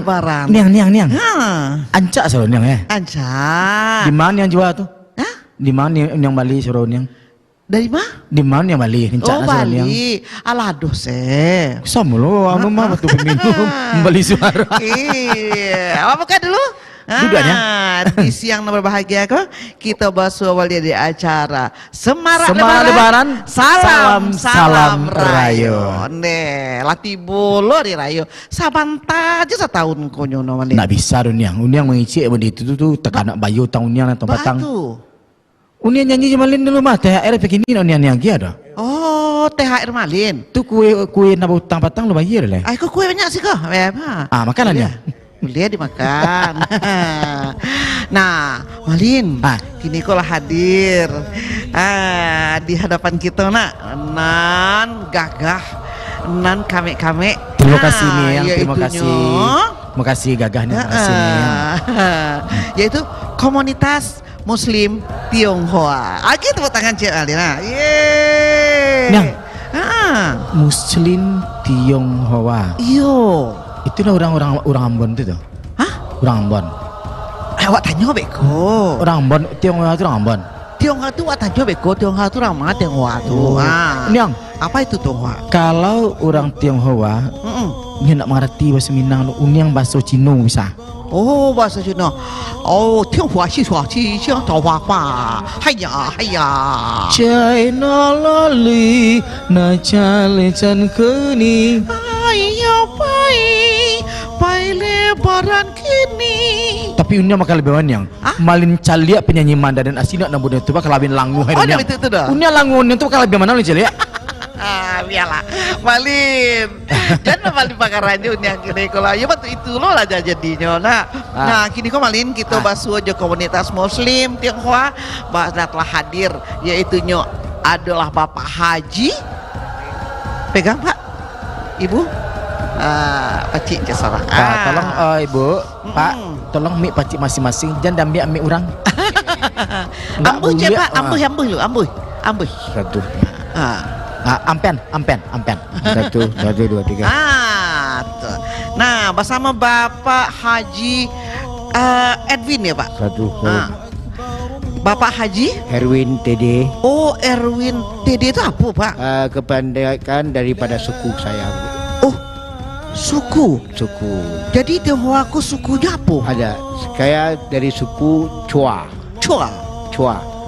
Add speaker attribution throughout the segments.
Speaker 1: Lebaran.
Speaker 2: Niang.
Speaker 1: Hah.
Speaker 2: Ancak suruh niang ya.
Speaker 1: Ancak.
Speaker 2: Di mana yang jual tuh?
Speaker 1: Hah?
Speaker 2: Di mana yang Bali suruh niang?
Speaker 1: Dari mana?
Speaker 2: Di mana yang Bali?
Speaker 1: Oh Bali. Alah aduh se.
Speaker 2: Sama lo, anu mah betul minum Bali suara.
Speaker 1: Iya. Apa buka dulu?
Speaker 2: Dudanya.
Speaker 1: Di siang berbahagia kok kita bahas awalnya di acara Semarak
Speaker 2: Lebaran.
Speaker 1: Salam Rayo. Nih, latih bolo di Rayo. Sabanta aja setahun konyono mani.
Speaker 2: Nggak bisa Uniang mengicik begitu tuh tekanak bayu tahunnya atau batang. Uniang nyanyi jamalin dulu mah THR begini Uniang yang ada.
Speaker 1: Oh, THR malin.
Speaker 2: Tuh kue nabau utang batang lu bayar lah.
Speaker 1: Aku kue banyak sih kok.
Speaker 2: Makanannya.
Speaker 1: Boleh dimakan. Nah, Malin, kini kau lah hadir di hadapan kita nak, nan gagah, nan kame.
Speaker 2: Terima kasih nih yang terima kasih gagahnya.
Speaker 1: Yaitu komunitas Muslim Tionghoa. Lagi tepuk tangan Cik Alina. Yeay.
Speaker 2: Muslim Tionghoa.
Speaker 1: Iyo.
Speaker 2: Itu orang Ambon itu tuh. Hah? Orang Ambon.
Speaker 1: Awak tanya beko.
Speaker 2: Orang Ambon, Tionghoa itu orang Ambon.
Speaker 1: Tionghoa itu awak tanya beko, Tionghoa itu orang mana Tionghoa tuh?
Speaker 2: Niang,
Speaker 1: apa itu Tionghoa?
Speaker 2: Kalau orang Tionghoa, dia nak mengerti bahasa Minang, Uniang bahasa Cina bisa.
Speaker 1: Oh, bahasa Cina. Oh, Tionghoa si xiang tao hua hua. Haiya.
Speaker 2: China lali na chale chan keni.
Speaker 1: Haiya pai Lebaran kini.
Speaker 2: Tapi Unya makal lebih yang malin calia penyanyi Mandarin asina na budaya tu bakal labin langu hai Unya.
Speaker 1: Itu dah.
Speaker 2: Unya langu Unya tu bakal lebih mana calia.
Speaker 1: Biarlah Malin. Jangan Malin pakarannya Unya kini kalau ya waktu itu lo lah jadinya. Nah, kini kok Malin kita basuh aja komunitas Muslim Tionghoa telah hadir yaitu adalah Bapak Haji. Pegang Pak, Ibu. Pacik je salah.
Speaker 2: Tolong Ibu, Pak, tolong mik pacik masing-masing, jangan ambil orang.
Speaker 1: Ambuh je Pak, ambuh.
Speaker 2: Satu. Ampen. Satu, dua, tiga.
Speaker 1: Tuh. Nah, bersama Bapak Haji Edwin ya Pak.
Speaker 2: Satu.
Speaker 1: Bapak Haji
Speaker 2: Erwin TD.
Speaker 1: Oh, Erwin TD itu apa Pak?
Speaker 2: Kepandekan daripada suku saya.
Speaker 1: Oh, suku. Jadi Tionghoa aku sukunya apa?
Speaker 2: Ada. Saya dari suku Chua.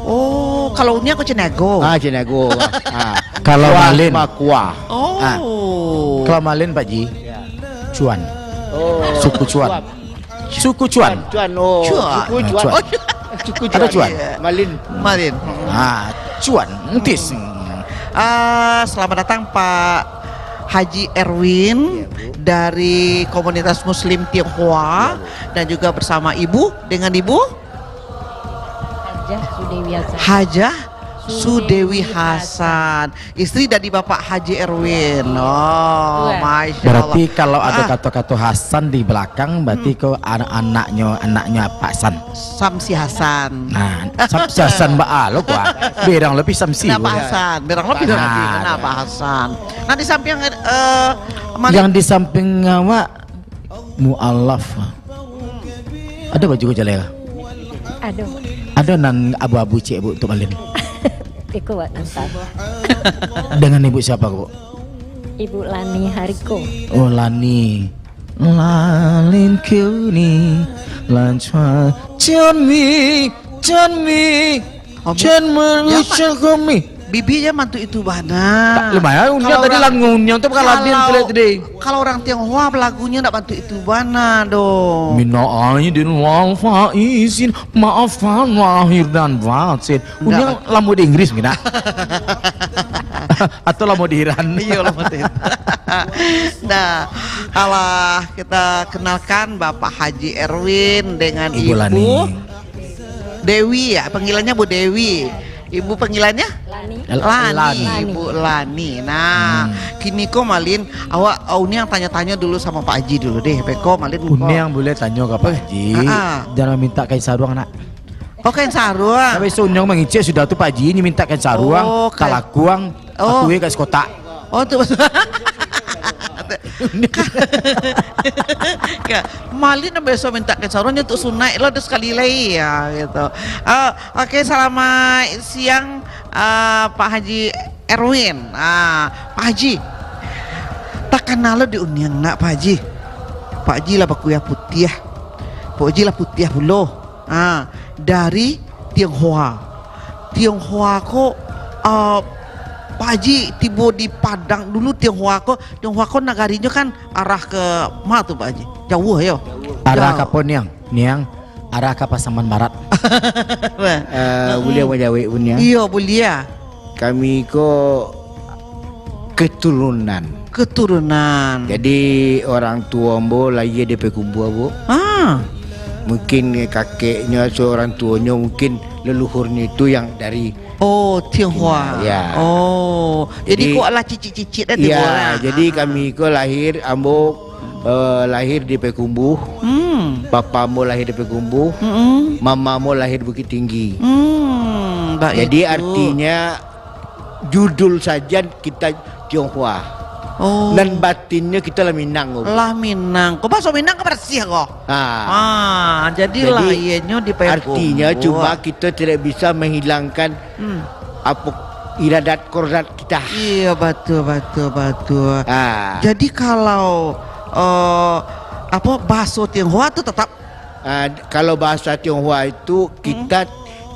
Speaker 1: Oh, kalau ini aku Cenego.
Speaker 2: Cenego. Kalau Malin Makua.
Speaker 1: Oh.
Speaker 2: Kalau Malin Pak Ji. Cuan. Oh. Suku Cuan. Suku Cuan.
Speaker 1: Suku Cuan.
Speaker 2: Ada Cuan.
Speaker 1: Malin.
Speaker 2: Cuan. Entis.
Speaker 1: Selamat datang Pak Haji Erwin dari komunitas Muslim Tionghoa dan juga bersama Ibu dengan Ibu Hajah Sudewi Hasan, istri dari Bapak Haji Erwin. Oh, masya Allah.
Speaker 2: Berarti kalau ada kata-kata Hasan di belakang, berarti kau anaknya Pak Hasan.
Speaker 1: Samsi Hasan.
Speaker 2: Nah, Samsi Hasan Mbak Alo kuah. Berang lebih Samsi.
Speaker 1: Pak Hasan, berang lebih Pak Hasan. Nah di samping
Speaker 2: yang di samping awak mu'alaf. Ada baju jalera? Ada nan abu-abu cik Bu untuk Malin.
Speaker 3: Iku wak nanti.
Speaker 2: Dengan ibu siapa Bu?
Speaker 3: Ibu Lani Hariko.
Speaker 2: Oh Lani. Lalin kuni lanchua Chanmi Melusha kami.
Speaker 1: Bibinya mantu itu bana.
Speaker 2: Lumayan unya tadi lagunya tuh bakal labin tadi.
Speaker 1: Kalau orang Tionghoa lagunya ndak bantu itu bana dong.
Speaker 2: Mina aidin wal faizin maafan lahir dan batin. Unya lamu di Inggris mina. Atau lamu di Iran.
Speaker 1: Iya lamu di Iran. Nah, Allah kita kenalkan Bapak Haji Erwin dengan Ibu
Speaker 2: Lani.
Speaker 1: Dewi ya, panggilannya Bu Dewi. Ibu panggilannya? Lani. Ibu Lani. Nah, kini kok Malin, awak ini yang tanya-tanya dulu sama Pak Haji dulu deh. Beko Malin.
Speaker 2: Ini yang boleh tanya ke Pak Haji. Jangan minta kain saruang nak.
Speaker 1: Oh kain saruang.
Speaker 2: Tapi sunyong mengicik sudah tuh Pak Haji ini minta kain saruang, kalakuang, aku kasih kotak.
Speaker 1: Oh tuh. Malin na besok minta ke saronnya untuk sunai lo ada sekali lagi ya gitu. Oke, selamat siang Pak Haji Erwin. Pak Haji, tak kenal lo di Uniang nak Pak Haji. Pak Haji lah bakuyah putih. Pak Haji lah putih puluh. Dari Tionghoa. Tionghoa kok Pak Haji tiba di Padang dulu. Tionghoa kok nagarinya kan arah ke mana tuh Pak Haji? Jauh ya?
Speaker 2: Arah ke Poniang, Niang, arah ke Pasaman Barat.
Speaker 4: Boleh menjawab punya.
Speaker 1: Iya boleh.
Speaker 4: Kami ko keturunan. Jadi orang tua ambo lahir di Pekumbu ambo. Mungkin kakeknya seorang tuanya, mungkin leluhurnya itu yang dari
Speaker 1: Tionghoa.
Speaker 4: Ya.
Speaker 1: Jadi kok lah cicit-cicit dah
Speaker 4: ya,
Speaker 1: lah.
Speaker 4: jadi kami ko lahir ambo lahir di Pekumbu. Papa ambo lahir di Pekumbu. Mama ambo lahir Bukit Tinggi. Jadi artinya judul saja kita Tionghoa. Dan batinnya kita lah Minang.
Speaker 1: Lah Minang. Kok bahasa Minang ke bersih kok? Jadi lahirnya di Pekumbu.
Speaker 4: Artinya cuma kita tidak bisa menghilangkan apa iradat kodrat kita.
Speaker 1: Iya betul. Jadi kalau bahasa Tionghoa itu tetap
Speaker 4: kalau bahasa Tionghoa itu kita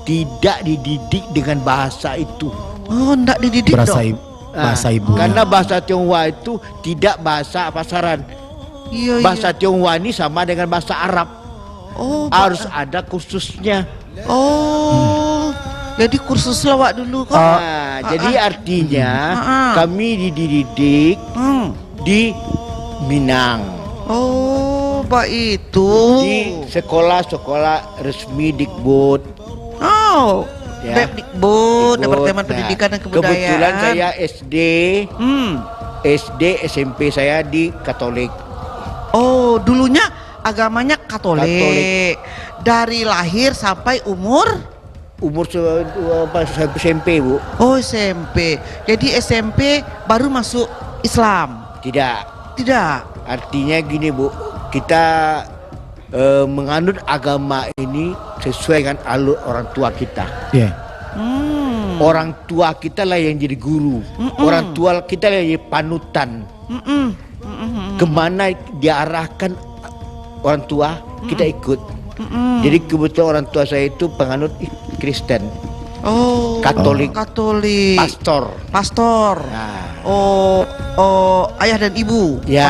Speaker 4: tidak dididik dengan bahasa itu.
Speaker 1: Enggak dididik
Speaker 2: bahasa ibu.
Speaker 4: Karena bahasa Tionghoa itu tidak bahasa pasaran. Bahasa Tionghoa ini sama dengan bahasa Arab. Harus ada kursusnya.
Speaker 1: Jadi kursus lawak dulu kok.
Speaker 4: Jadi artinya kami dididik di Minang.
Speaker 1: Baik itu.
Speaker 4: Di sekolah-sekolah resmi Dikbud.
Speaker 1: Dikbud, Departemen Pendidikan dan Kebudayaan.
Speaker 4: Kebetulan saya SD, SMP saya di Katolik.
Speaker 1: Dulunya agamanya Katolik. Dari lahir sampai umur
Speaker 4: SMP, Bu.
Speaker 1: SMP. Jadi SMP baru masuk Islam. Tidak.
Speaker 4: Artinya gini, Bu. Kita menganut agama ini sesuai dengan alur orang tua kita. Orang tua kita lah yang jadi guru. Orang tua kita lah yang jadi panutan. Kemana diarahkan orang tua kita ikut. Jadi kebetulan orang tua saya itu penganut Kristen. Katolik. Pastor. Ayah dan ibu. Ya.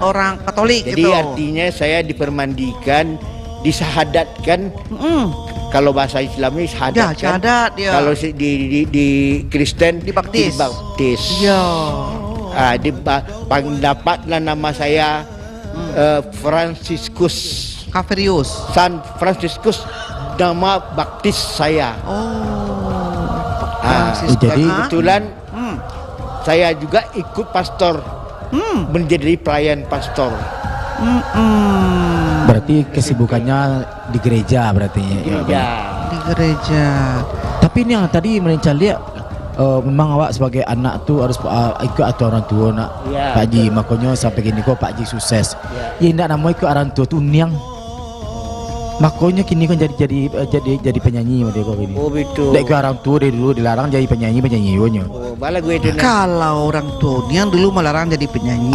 Speaker 4: Orang Katolik. Jadi
Speaker 1: gitu.
Speaker 4: artinya saya dipermandikan, disahadatkan. Kalau bahasa Islam ini syahadat.
Speaker 1: Syahadat ya.
Speaker 4: Kalau di Kristen
Speaker 1: dibaptis.
Speaker 4: Ya. Dapatlah nama saya Franciscus
Speaker 1: Caverius.
Speaker 4: San Franciscus, nama baptis saya. Jadi kebetulan saya juga ikut pastor, menjadi pelayan pastor.
Speaker 2: Berarti kesibukannya di gereja berarti ya.
Speaker 1: Di gereja.
Speaker 2: Tapi ini yang tadi mencari lihat memang awak sebagai anak tu harus ikut aturan orang tua nak. Pak Haji makanya sampai gini kok Pak Haji sukses. Ya indak nama ikut orang tua tu niang. Makanya kini kan jadi penyanyi dia kok ini.
Speaker 4: Betul.
Speaker 2: Dek orang tua dia dulu dilarang jadi penyanyi nya.
Speaker 4: Bala gue itu.
Speaker 1: Kalau orang tuanya dulu melarang jadi penyanyi.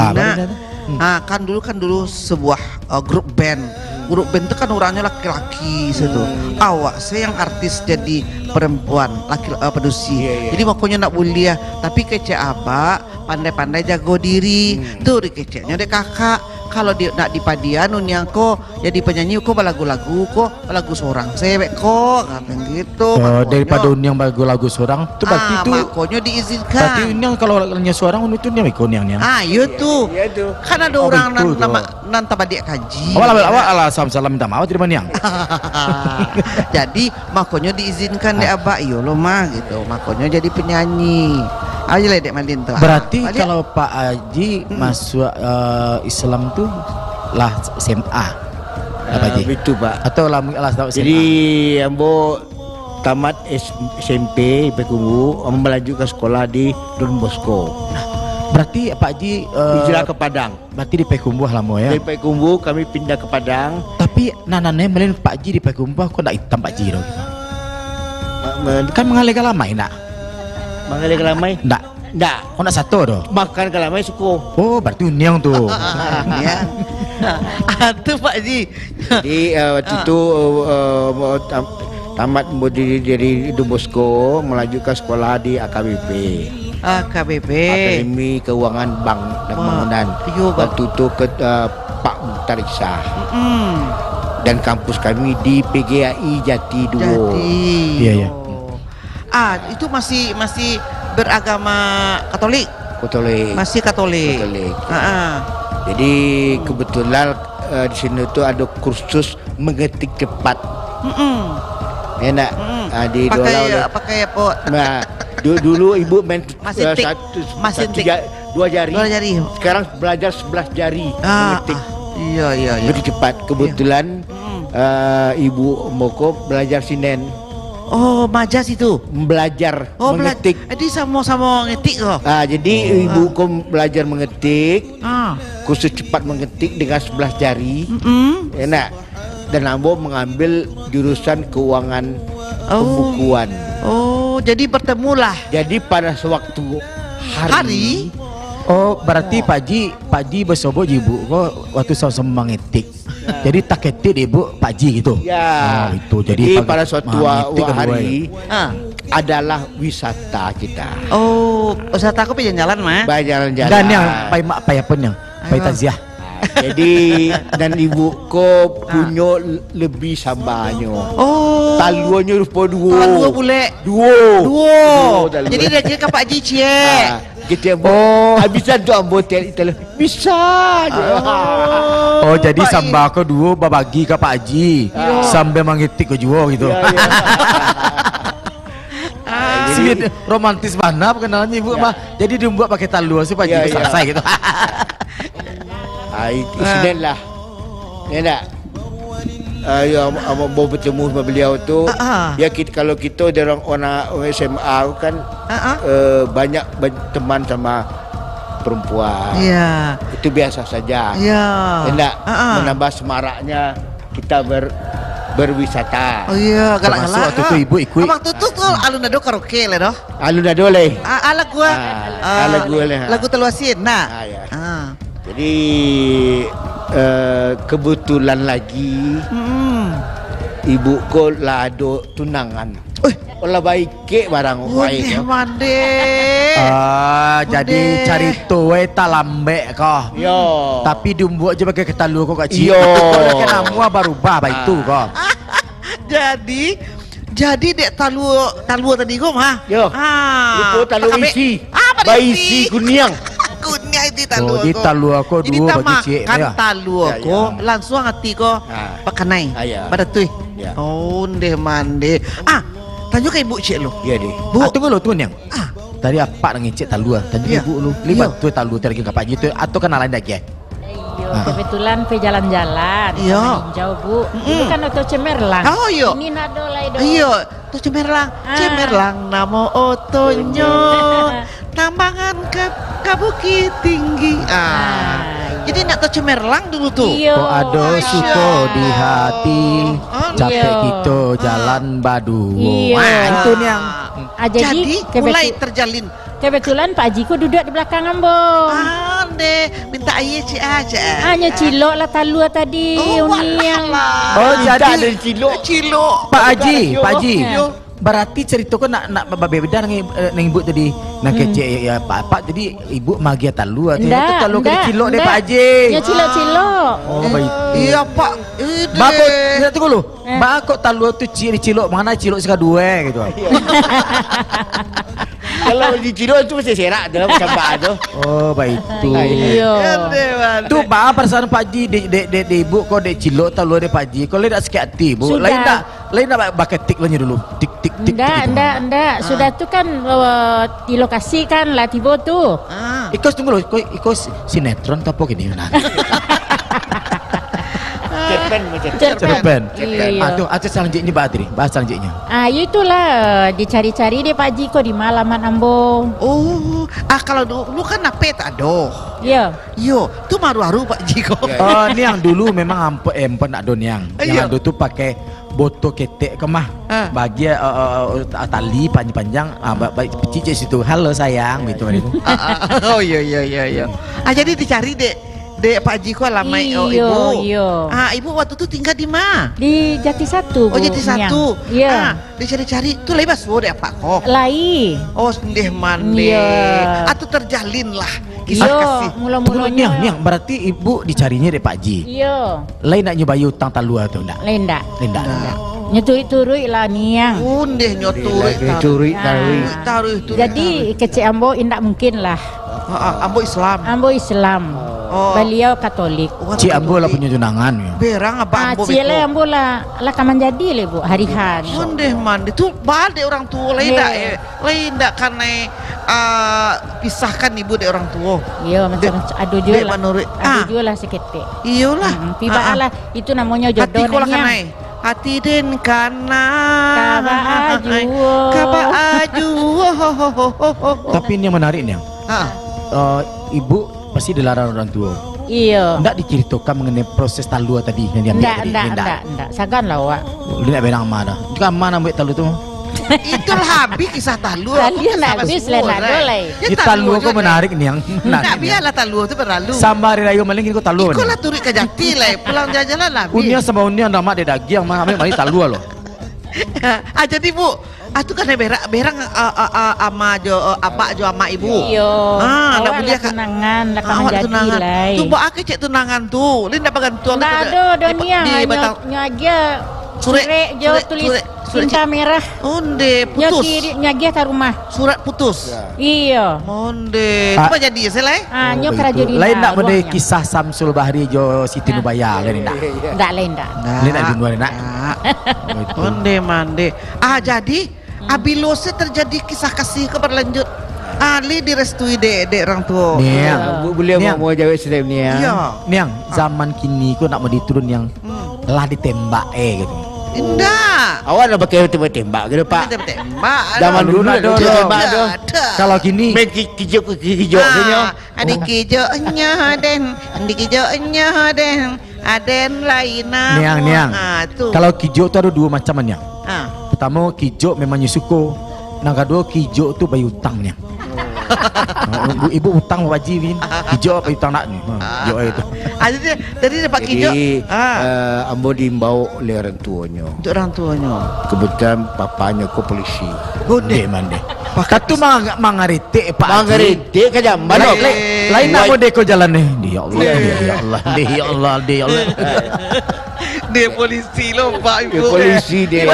Speaker 1: Kan dulu sebuah grup band. Grup band itu kan orangnya laki-laki situ. Awak saya yang artis jadi perempuan, laki pedusi. Jadi makanya nak boleh, tapi kece abak pandai-pandai jago diri. Tuh dikeceknya dek kakak. Kalau nak di padian unyang ko jadi penyanyi ko lagu-lagu ko lagu seorang cewek ko kata gitu.
Speaker 2: Daripada unyang lagu seorang tu berarti tu
Speaker 1: makanya diizinkan.
Speaker 2: Berarti unyang kalau lagunya seorang itu dia ikut unyang.
Speaker 1: Iya tuh. Kan ada orang nan tabadik kaji.
Speaker 2: Awak salam minta maaf terima niang.
Speaker 1: Jadi makanya diizinkan dek abak yo lo mah gitu. Makanya jadi penyanyi. Aja lah dek Malin tuh.
Speaker 2: Berarti kalau Pak Haji masuk Islam tuh lah SMA. Apa Haji?
Speaker 4: Itu Pak.
Speaker 2: Atau lah SMA.
Speaker 4: Jadi ambo tamat SMP Pekumbu, melaju ke sekolah di Don Bosco.
Speaker 2: Berarti Pak Haji
Speaker 4: hijrah ke Padang.
Speaker 2: berarti di Payakumbuh lama ya.
Speaker 4: Dari Payakumbuh kami pindah ke Padang.
Speaker 2: Tapi nanane melen Pak Haji di Payakumbuh kok ndak hitam Pak Haji dong. Kan mengalir kalamai nak.
Speaker 4: Mengalir kalamai?
Speaker 2: Ndak.
Speaker 4: Ndak.
Speaker 2: Kok ndak satu doh.
Speaker 4: Makan kalamai suku.
Speaker 2: Oh, berarti uniang tuh.
Speaker 1: Ya. Itu Pak Haji.
Speaker 4: Jadi waktu itu tamat dari Don Bosco, melaju ke sekolah di AKBP.
Speaker 1: AKBP.
Speaker 4: Akademi Keuangan Bank dan Bangunan.
Speaker 1: Yo,
Speaker 4: Waktu itu ke Pak Mukhtar Iksah. Dan kampus kami di PGAI Jati Duo.
Speaker 1: Jadi.
Speaker 2: Iya, iya.
Speaker 1: Itu masih beragama Katolik.
Speaker 4: Katolik.
Speaker 1: Masih Katolik.
Speaker 4: Katolik.
Speaker 1: Jadi
Speaker 4: Jadi kebetulan di sini tuh ada kursus mengetik cepat. Enak. Di
Speaker 1: pakai apa?
Speaker 4: Nah, dulu ibu main
Speaker 1: Mesin tik. Mesin tik.
Speaker 4: dua jari.
Speaker 1: 2 jari.
Speaker 4: Sekarang belajar 11 jari mengetik.
Speaker 1: Iya.
Speaker 4: Lebih cepat. Kebetulan ibu Moko belajar sinen.
Speaker 1: Oh, majas itu.
Speaker 4: Belajar
Speaker 1: Oh,
Speaker 4: mengetik.
Speaker 1: Jadi sama-sama ngetik kok.
Speaker 4: Jadi ibu Kom belajar mengetik. Kursus cepat mengetik dengan 11 jari. Enak. Dan Ambo mengambil jurusan keuangan pembukuan.
Speaker 1: Oh, jadi bertemulah.
Speaker 4: Jadi pada sewaktu hari.
Speaker 2: Oh, berarti Pak Haji bersobo ibu kok waktu sama-sama mengetik. Jadi tak ketik ibu Pak Haji gitu.
Speaker 4: Ya.
Speaker 2: Oh, itu jadi
Speaker 4: pada suatu
Speaker 2: mengetik
Speaker 4: hari
Speaker 1: Ah.
Speaker 4: adalah wisata kita.
Speaker 1: Oh, usaha aku pengen jalan mah.
Speaker 4: Jalan-jalan.
Speaker 2: Dan yang pay pun yang pay takziah.
Speaker 4: Jadi dan ibuku punya lebih sambanyo.
Speaker 1: Oh.
Speaker 4: Taluannya rupa dua.
Speaker 1: Dua bule.
Speaker 4: Dua.
Speaker 1: Jadi dia kira Pak Haji cie.
Speaker 4: Kita habisan tu ambo tel bisa.
Speaker 2: Oh, jadi samba ko dua babagi ke Pak Haji sambil mengetik ke juo gitu. Sweet, romantis mana kenalannya ibu mah. Jadi dibuat pakai talu sih Pak Haji selesai gitu.
Speaker 4: Insiden lah. Enak. Mau bertemu sama beliau tu. Ya kalau kita orang SMA kan banyak teman sama perempuan.
Speaker 1: Iya.
Speaker 4: Itu biasa saja.
Speaker 1: Iya.
Speaker 4: Enak. Menambah semaraknya kita berwisata.
Speaker 1: Oh iya, galak-galak.
Speaker 2: Termasuk waktu itu ibu ikut.
Speaker 1: Waktu itu tuh alun ado karaoke lah doh.
Speaker 4: Alun ado leh.
Speaker 1: Ala gua.
Speaker 4: Lagu leh.
Speaker 1: Lagu teluasin. Nah.
Speaker 4: Ya. Jadi kebetulan lagi ibu ko lado tunangan. Olah baik ke barang baik.
Speaker 1: Mande.
Speaker 2: Jadi cari tuwe talambe kok.
Speaker 4: Yo.
Speaker 2: Tapi diumbu aja pakai ketalu kok kecil.
Speaker 4: Yo.
Speaker 2: Kan amua berubah itu kok.
Speaker 1: Jadi dek talu tadi gua mah.
Speaker 4: Yo. Itu talu isi. Baisi kuniang.
Speaker 1: Kunyah itu talu
Speaker 2: Di talu aku
Speaker 1: jadi
Speaker 2: dua bagi cik.
Speaker 1: kan talu aku langsung hati ko pakanai pada tuh. Oh ndeh mande. Tanya ke ibu cik lo.
Speaker 4: Iya deh.
Speaker 2: Bu, tunggu lo tuh yang. Tadi apa nang cik talu? Tanya ibu lu. Libat tuh talu terlagi ke Pak Haji tuh atau kenalan lagi ya?
Speaker 3: Kebetulan pe jalan-jalan
Speaker 1: Iya.
Speaker 3: jauh bu. Ini kan auto cemerlang.
Speaker 1: Oh iya.
Speaker 3: Ini nado lah itu.
Speaker 1: Iya, tuh cemerlang namo otonyo. Tambangan ke Bukit Tinggi. Jadi nak tahu cemerlang dulu tuh.
Speaker 3: Iya.
Speaker 2: Kok ada suko di hati, capek
Speaker 3: Iya.
Speaker 2: kita jalan badu.
Speaker 3: Iya.
Speaker 2: Itu nih yang.
Speaker 1: Jadi mulai terjalin.
Speaker 3: Kebetulan Pak Haji ku duduk di belakang ambo.
Speaker 1: Ande minta air cik aja.
Speaker 3: Hanya cilok lah talua tadi. Uniang.
Speaker 2: Oh, jadi
Speaker 4: dari
Speaker 1: Cilok.
Speaker 2: Pak Haji, Pak Haji.
Speaker 3: Iya.
Speaker 2: Berarti cerita kau nak beda nang ibu tadi nak kecil ya Pak. Jadi ibu magia talu atau itu talu ke cilok deh Pak Haji.
Speaker 3: Ya cilok-cilok.
Speaker 2: Oh baik.
Speaker 1: Iya Pak.
Speaker 2: Bako, kita tunggu lu. Bako talu tu cilok mana cilok seka dua gitu.
Speaker 4: Kalau di Ciro itu masih serak dalam sampai tu.
Speaker 2: Oh baik itu.
Speaker 3: Iya.
Speaker 2: Tu bah perasaan Pak Haji de ibu kau de cilok talu de Pak Haji. Kau lihat sakit hati bu.
Speaker 3: Sudah.
Speaker 2: Lain nak pakai tik lagi dulu. Tik.
Speaker 3: Enggak. Sudah tu kan di lokasi kan lah tiba tu.
Speaker 2: Ikos tunggu loh, ikos sinetron apa gini nah. Cerpen.
Speaker 3: Iya.
Speaker 2: Tu aja selanjutnya Pak Adri, bahas selanjutnya.
Speaker 3: Itulah dicari-cari deh Pak Haji kok di malaman ambo.
Speaker 1: Oh, kalau dulu kan apa tak ada.
Speaker 3: Ya.
Speaker 1: Yo, tu maru-maru Pak Jiko.
Speaker 2: Oh, ni yang dulu memang empat nak don yang.
Speaker 1: Iya.
Speaker 2: Yang dulu tu pakai boto ketek kemah. Bagi tali panjang-panjang, cicit situ. Halo sayang, gitu kan itu.
Speaker 1: Oh iya. Jadi dicari dek Pak Jiko lama ibu.
Speaker 3: Iya.
Speaker 1: Ibu waktu tu tinggal di mana?
Speaker 3: Di Jati Satu.
Speaker 1: Oh Jati Satu.
Speaker 3: Iya.
Speaker 1: Dicari-cari tu lebas dek apa kok?
Speaker 3: Lai.
Speaker 1: Oh sendeh mande.
Speaker 3: Iya.
Speaker 1: Atau terjalin lah kisah
Speaker 3: Iya,
Speaker 1: kasih.
Speaker 3: mula-mulanya.
Speaker 2: Niang, berarti ibu dicarinya dari Pak Ji.
Speaker 3: Iya.
Speaker 2: Lain nak nyoba utang talua tu enggak?
Speaker 3: Lenda.
Speaker 2: Enggak.
Speaker 3: Nyeturi-turi lah niang.
Speaker 1: Undeh nyoturi
Speaker 4: Curi.
Speaker 1: taruh.
Speaker 3: Jadi kecil ambo indak mungkin lah.
Speaker 1: Ambo Islam.
Speaker 3: Ambo Islam.
Speaker 1: Oh.
Speaker 3: Beliau Katolik.
Speaker 2: Cik Ambo lah punya tunangan.
Speaker 1: Berang apa ambo
Speaker 3: Cik lah ambo lah kaman jadi le Bu harihan.
Speaker 1: Ondeh mandi tu bade orang tua lain dak karena pisahkan ibu dari orang tua.
Speaker 3: Iya macam-macam adu juga
Speaker 1: Dek
Speaker 3: lah.
Speaker 1: menurut
Speaker 3: Adu juga lah seketik.
Speaker 1: Iyalah.
Speaker 3: Tiba lah itu namanya
Speaker 1: Hati
Speaker 3: jodoh
Speaker 1: kolah
Speaker 3: niang.
Speaker 1: kanai. Hati den kana.
Speaker 3: Kaba aju.
Speaker 1: Kaba aju.
Speaker 2: Tapi ini yang menarik nih. Ibu pasti dilarang orang tua.
Speaker 3: Iya.
Speaker 2: Enggak diceritakan mengenai proses talua tadi yang dia ambil tadi.
Speaker 3: Enggak. Sagan lah wak.
Speaker 2: Dia nak berang mana? Jika mana ambil talu tu?
Speaker 1: Itulah habis kisah talu.
Speaker 3: Kalian nak habis lah nak dolai.
Speaker 2: Kita talu aku menarik nih yang
Speaker 1: Nak biarlah talu tu berlalu.
Speaker 2: Sama hari raya maling kita talu.
Speaker 1: Ikolah turut ke Jati lah. Pulang jalan lah.
Speaker 2: Unia sama unia nama dia daging mah ambil maling talu loh.
Speaker 1: Jadi Bu, tu kan berang ama jo abak jo ama ibu.
Speaker 3: Iya.
Speaker 1: Nak
Speaker 3: Awak
Speaker 1: belia
Speaker 3: lah tunangan lah kaman jadi lah.
Speaker 1: Tu buat aku cek tunangan tu. Lin dapat gantuan.
Speaker 3: Nggak ada dunia nyagia surat jo tulis cinta merah.
Speaker 1: Onde putus.
Speaker 3: Nyagia ke rumah.
Speaker 1: Surat putus.
Speaker 3: Iya.
Speaker 1: Onde. Coba jadi selai.
Speaker 3: Nyo kerja di
Speaker 2: lain nak benda kisah Samsul Bahri jo Siti Nubaya lain tak?
Speaker 3: Enggak lain dah.
Speaker 2: Lain nak dunia nak.
Speaker 1: Onde mande. Jadi abilose terjadi kisah kasih ke berlanjut. Ali direstui dek orang tua.
Speaker 2: Niang,
Speaker 4: Boleh mau jawab sedem ni ya.
Speaker 1: Iya.
Speaker 2: Niang, zaman kini kau nak mau diturun yang lah ditembak gitu.
Speaker 1: Indah.
Speaker 4: Awak nak pakai tembak gitu Pak.
Speaker 1: Tembak.
Speaker 4: Zaman dulu nak tembak tu.
Speaker 2: Kalau kini
Speaker 4: Main kijok kenya.
Speaker 1: Adik kijoknya den, aden lainnya.
Speaker 2: Niang.
Speaker 1: Tu.
Speaker 2: Kalau kijo tu ada dua macam Niang.
Speaker 1: Ah.
Speaker 2: Pertama kijo memang nyusuko. Yang kedua kijo tu bayi utang Niang. Ibu utang wajib Win. Kijo bayi utang nak ni. Kijo itu.
Speaker 1: Jadi dapat kijo.
Speaker 4: Ambo diimbau oleh orang tuanya.
Speaker 1: Untuk orang tuanya.
Speaker 4: Kebetulan papanya ko polisi.
Speaker 2: Gede mande. Katu mangarite Pak.
Speaker 4: Mangarite ka jamban.
Speaker 2: Lain nak mau deko jalan ni. Ya Allah.
Speaker 1: Dia polisi loh Pak Ibu.
Speaker 4: Dia polisi dia.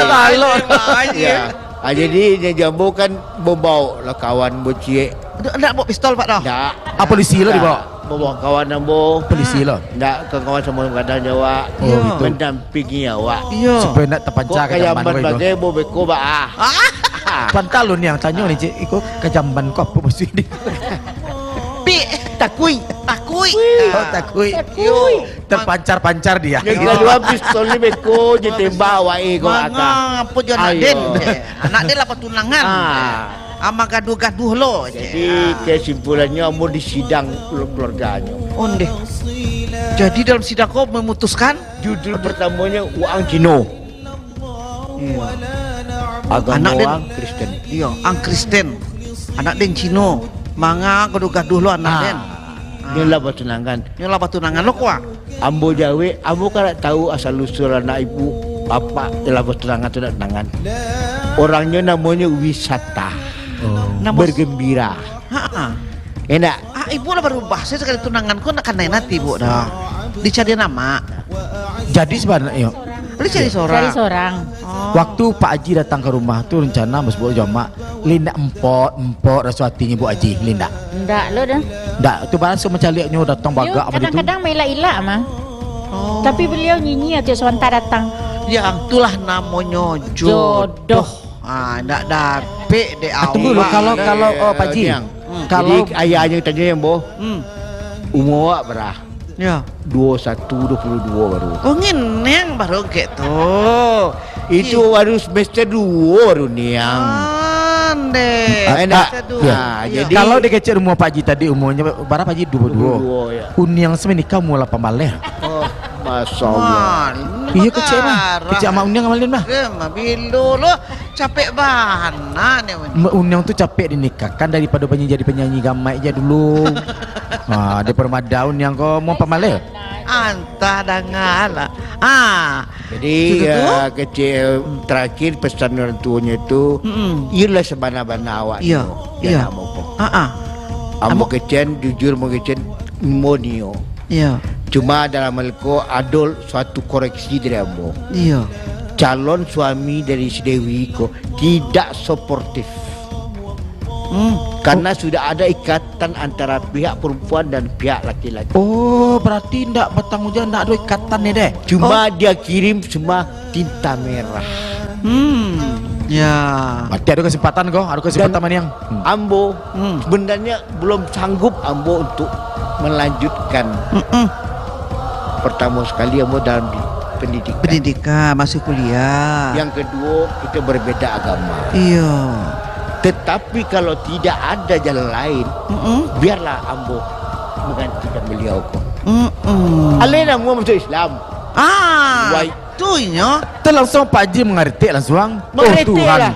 Speaker 1: Ya.
Speaker 4: Jadi dia jambu kan bawa lah kawan bocik.
Speaker 1: Nak bawa pistol Pak dah.
Speaker 4: Tak.
Speaker 2: Polisi lo dibawa.
Speaker 4: Bawa kawan ambo.
Speaker 2: Polisi lo.
Speaker 4: Tak ke kawan sama kadang Jawa.
Speaker 2: gitu.
Speaker 4: Mendampingi awak.
Speaker 1: Iya.
Speaker 2: Supaya nak terpancar ke jamban
Speaker 4: Jamban bagai bo beko ba.
Speaker 2: Pantalon yang tanya ni cik, ikut ke jamban kau apa maksud ni?
Speaker 1: Takui.
Speaker 2: Oh takui. Terpancar-pancar dia.
Speaker 4: Yang kedua pistol ni beko je tembak awak ko aka.
Speaker 1: Apa je anak den. Anak den lah pertunangan. Ama gaduh-gaduh lo.
Speaker 4: Jadi kesimpulannya ambo di sidang keluarganya.
Speaker 1: Onde. Jadi dalam sidang kau memutuskan
Speaker 4: Judul pertamanya Uang Cino. Agama
Speaker 1: Anak den.
Speaker 4: orang Kristen.
Speaker 1: Iya, ang Kristen. Anak den Cino. Manga gaduh-gaduh lo anak den.
Speaker 4: Dia lah pertunangan.
Speaker 1: Nyolah pertunangan lo kuah.
Speaker 4: Ambo jawe, ambo kan tak tahu asal usul anak ibu apa ialah pertunangan tu nak tunangan. Orangnya namanya wisata. Bergembira. Enak.
Speaker 1: Ibu lah berubah. Saya sekali tunangan kau nak kanai nanti ibu dah. Dicari nama.
Speaker 2: Jadi sebenarnya
Speaker 1: Dicari
Speaker 3: Cari
Speaker 1: seorang.
Speaker 3: seorang.
Speaker 2: waktu Pak Haji datang ke rumah tu rencana mas bawa jamak Linda empot rasuatinya Bu Haji Linda.
Speaker 3: Enggak lo dah.
Speaker 2: Ndak tu bahasa macam liatnya datang
Speaker 3: Yo,
Speaker 2: bagak apa itu.
Speaker 3: kadang-kadang melak-ilak mah. Tapi beliau nyanyi atau sebentar datang.
Speaker 1: Yang itulah namanya jodoh. Ndak dapet deh awak.
Speaker 2: Tunggu dulu kalau Pak Haji. Kalau
Speaker 4: jadi ayahnya tanya yang boh umur awak berah
Speaker 1: Ya.
Speaker 4: 22 baru.
Speaker 1: Oh ngineng baru gitu.
Speaker 4: Itu baru semester 2 baru niang.
Speaker 1: Ande.
Speaker 4: Jadi
Speaker 2: kalau dia kecil umur Pak Haji tadi umurnya berapa Pak Haji? 22.
Speaker 4: ya.
Speaker 2: Uniang semenikah umur 18.
Speaker 4: Oh, Masya Allah.
Speaker 2: Iya kecil mah. Kecil sama Uniang amalin mah.
Speaker 1: Bilu lo capek bana nih.
Speaker 2: Uniang tuh capek dinikahkan daripada jadi penyanyi gamai aja dulu. Nah, di permada Uniang kok mau pamale.
Speaker 1: Antah dangan lah.
Speaker 4: Jadi ya, kecil terakhir pesan orang tuanya itu, ialah sebana-bana awak.
Speaker 1: Iya, iya.
Speaker 4: Ambo kecil jujur mau kecil monio.
Speaker 1: Iya.
Speaker 4: Cuma dalam hal adol suatu koreksi dari ambo.
Speaker 1: Iya.
Speaker 4: Calon suami dari si Dewi ko tidak suportif. Karena sudah ada ikatan antara pihak perempuan dan pihak laki-laki.
Speaker 2: Oh, berarti ndak bertanggung jawab, ndak ada ikatan nih deh.
Speaker 4: Cuma dia kirim semua tinta merah.
Speaker 1: Ya.
Speaker 2: Berarti ada kesempatan kok, ada kesempatan mana yang.
Speaker 4: Ambo sebenarnya belum sanggup Ambo untuk melanjutkan. Pertama sekali Ambo dalam pendidikan.
Speaker 1: Pendidikan masih kuliah.
Speaker 4: Yang kedua kita berbeda agama.
Speaker 1: Iya.
Speaker 4: Tetapi kalau tidak ada jalan lain, biarlah Ambo menggantikan beliau kok. Alena mau masuk Islam. Wai.
Speaker 1: Tuhnya.
Speaker 2: Itu langsung Pak Haji mengerti langsung.
Speaker 4: Mengerti
Speaker 2: Oh Tuhan.
Speaker 4: lah.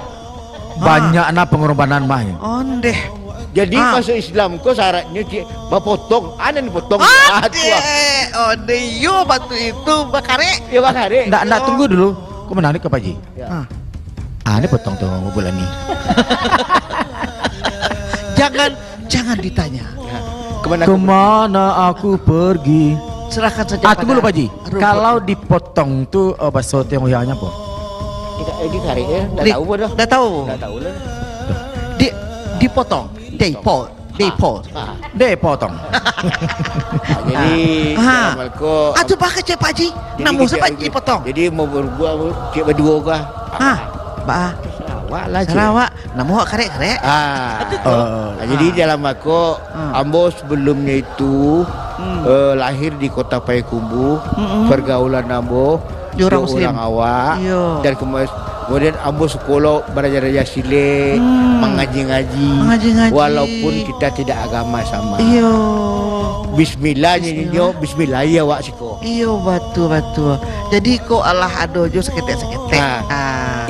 Speaker 2: Banyak na pengorbanan mah.
Speaker 1: Ondeh.
Speaker 4: Jadi masuk Islam kok syaratnya potong, anan potong.
Speaker 1: Ode yo batu itu bakare.
Speaker 4: Ya bakare.
Speaker 2: Ndak tunggu dulu. Kok menarik ke Pak Haji?
Speaker 4: Ya.
Speaker 2: Ini potong tuh bulan ini.
Speaker 1: Jangan ditanya.
Speaker 4: Kemana
Speaker 2: aku pergi?
Speaker 1: Serahkan saja.
Speaker 2: Tunggu dulu Pak Haji. Kalau dipotong tuh bahasa yang uyahnya apa?
Speaker 4: Di kari enggak tahu bodoh.
Speaker 1: Enggak tahu.
Speaker 4: Enggak tahu lah.
Speaker 1: Dipotong.
Speaker 2: Dipotong.
Speaker 4: Jadi amalku
Speaker 1: Atuh pakai cek Pak Haji. Namun siapa dipotong?
Speaker 4: Jadi mau berbuat cek berdua kah?
Speaker 1: Ba.
Speaker 4: Sarawak lah cek.
Speaker 1: Sarawak. Namun karek.
Speaker 4: Jadi dalam aku Ambo sebelumnya itu lahir di kota Payakumbuh. Pergaulan Ambo orang awak. Dan kemudian Ambo sekolah belajar sile, mengaji-ngaji. Walaupun kita tidak agama sama.
Speaker 1: Iya.
Speaker 4: Bismillah nyo, bismillah ya wak siko.
Speaker 1: Iya betul. Jadi kok Allah adojo seketek-seketek.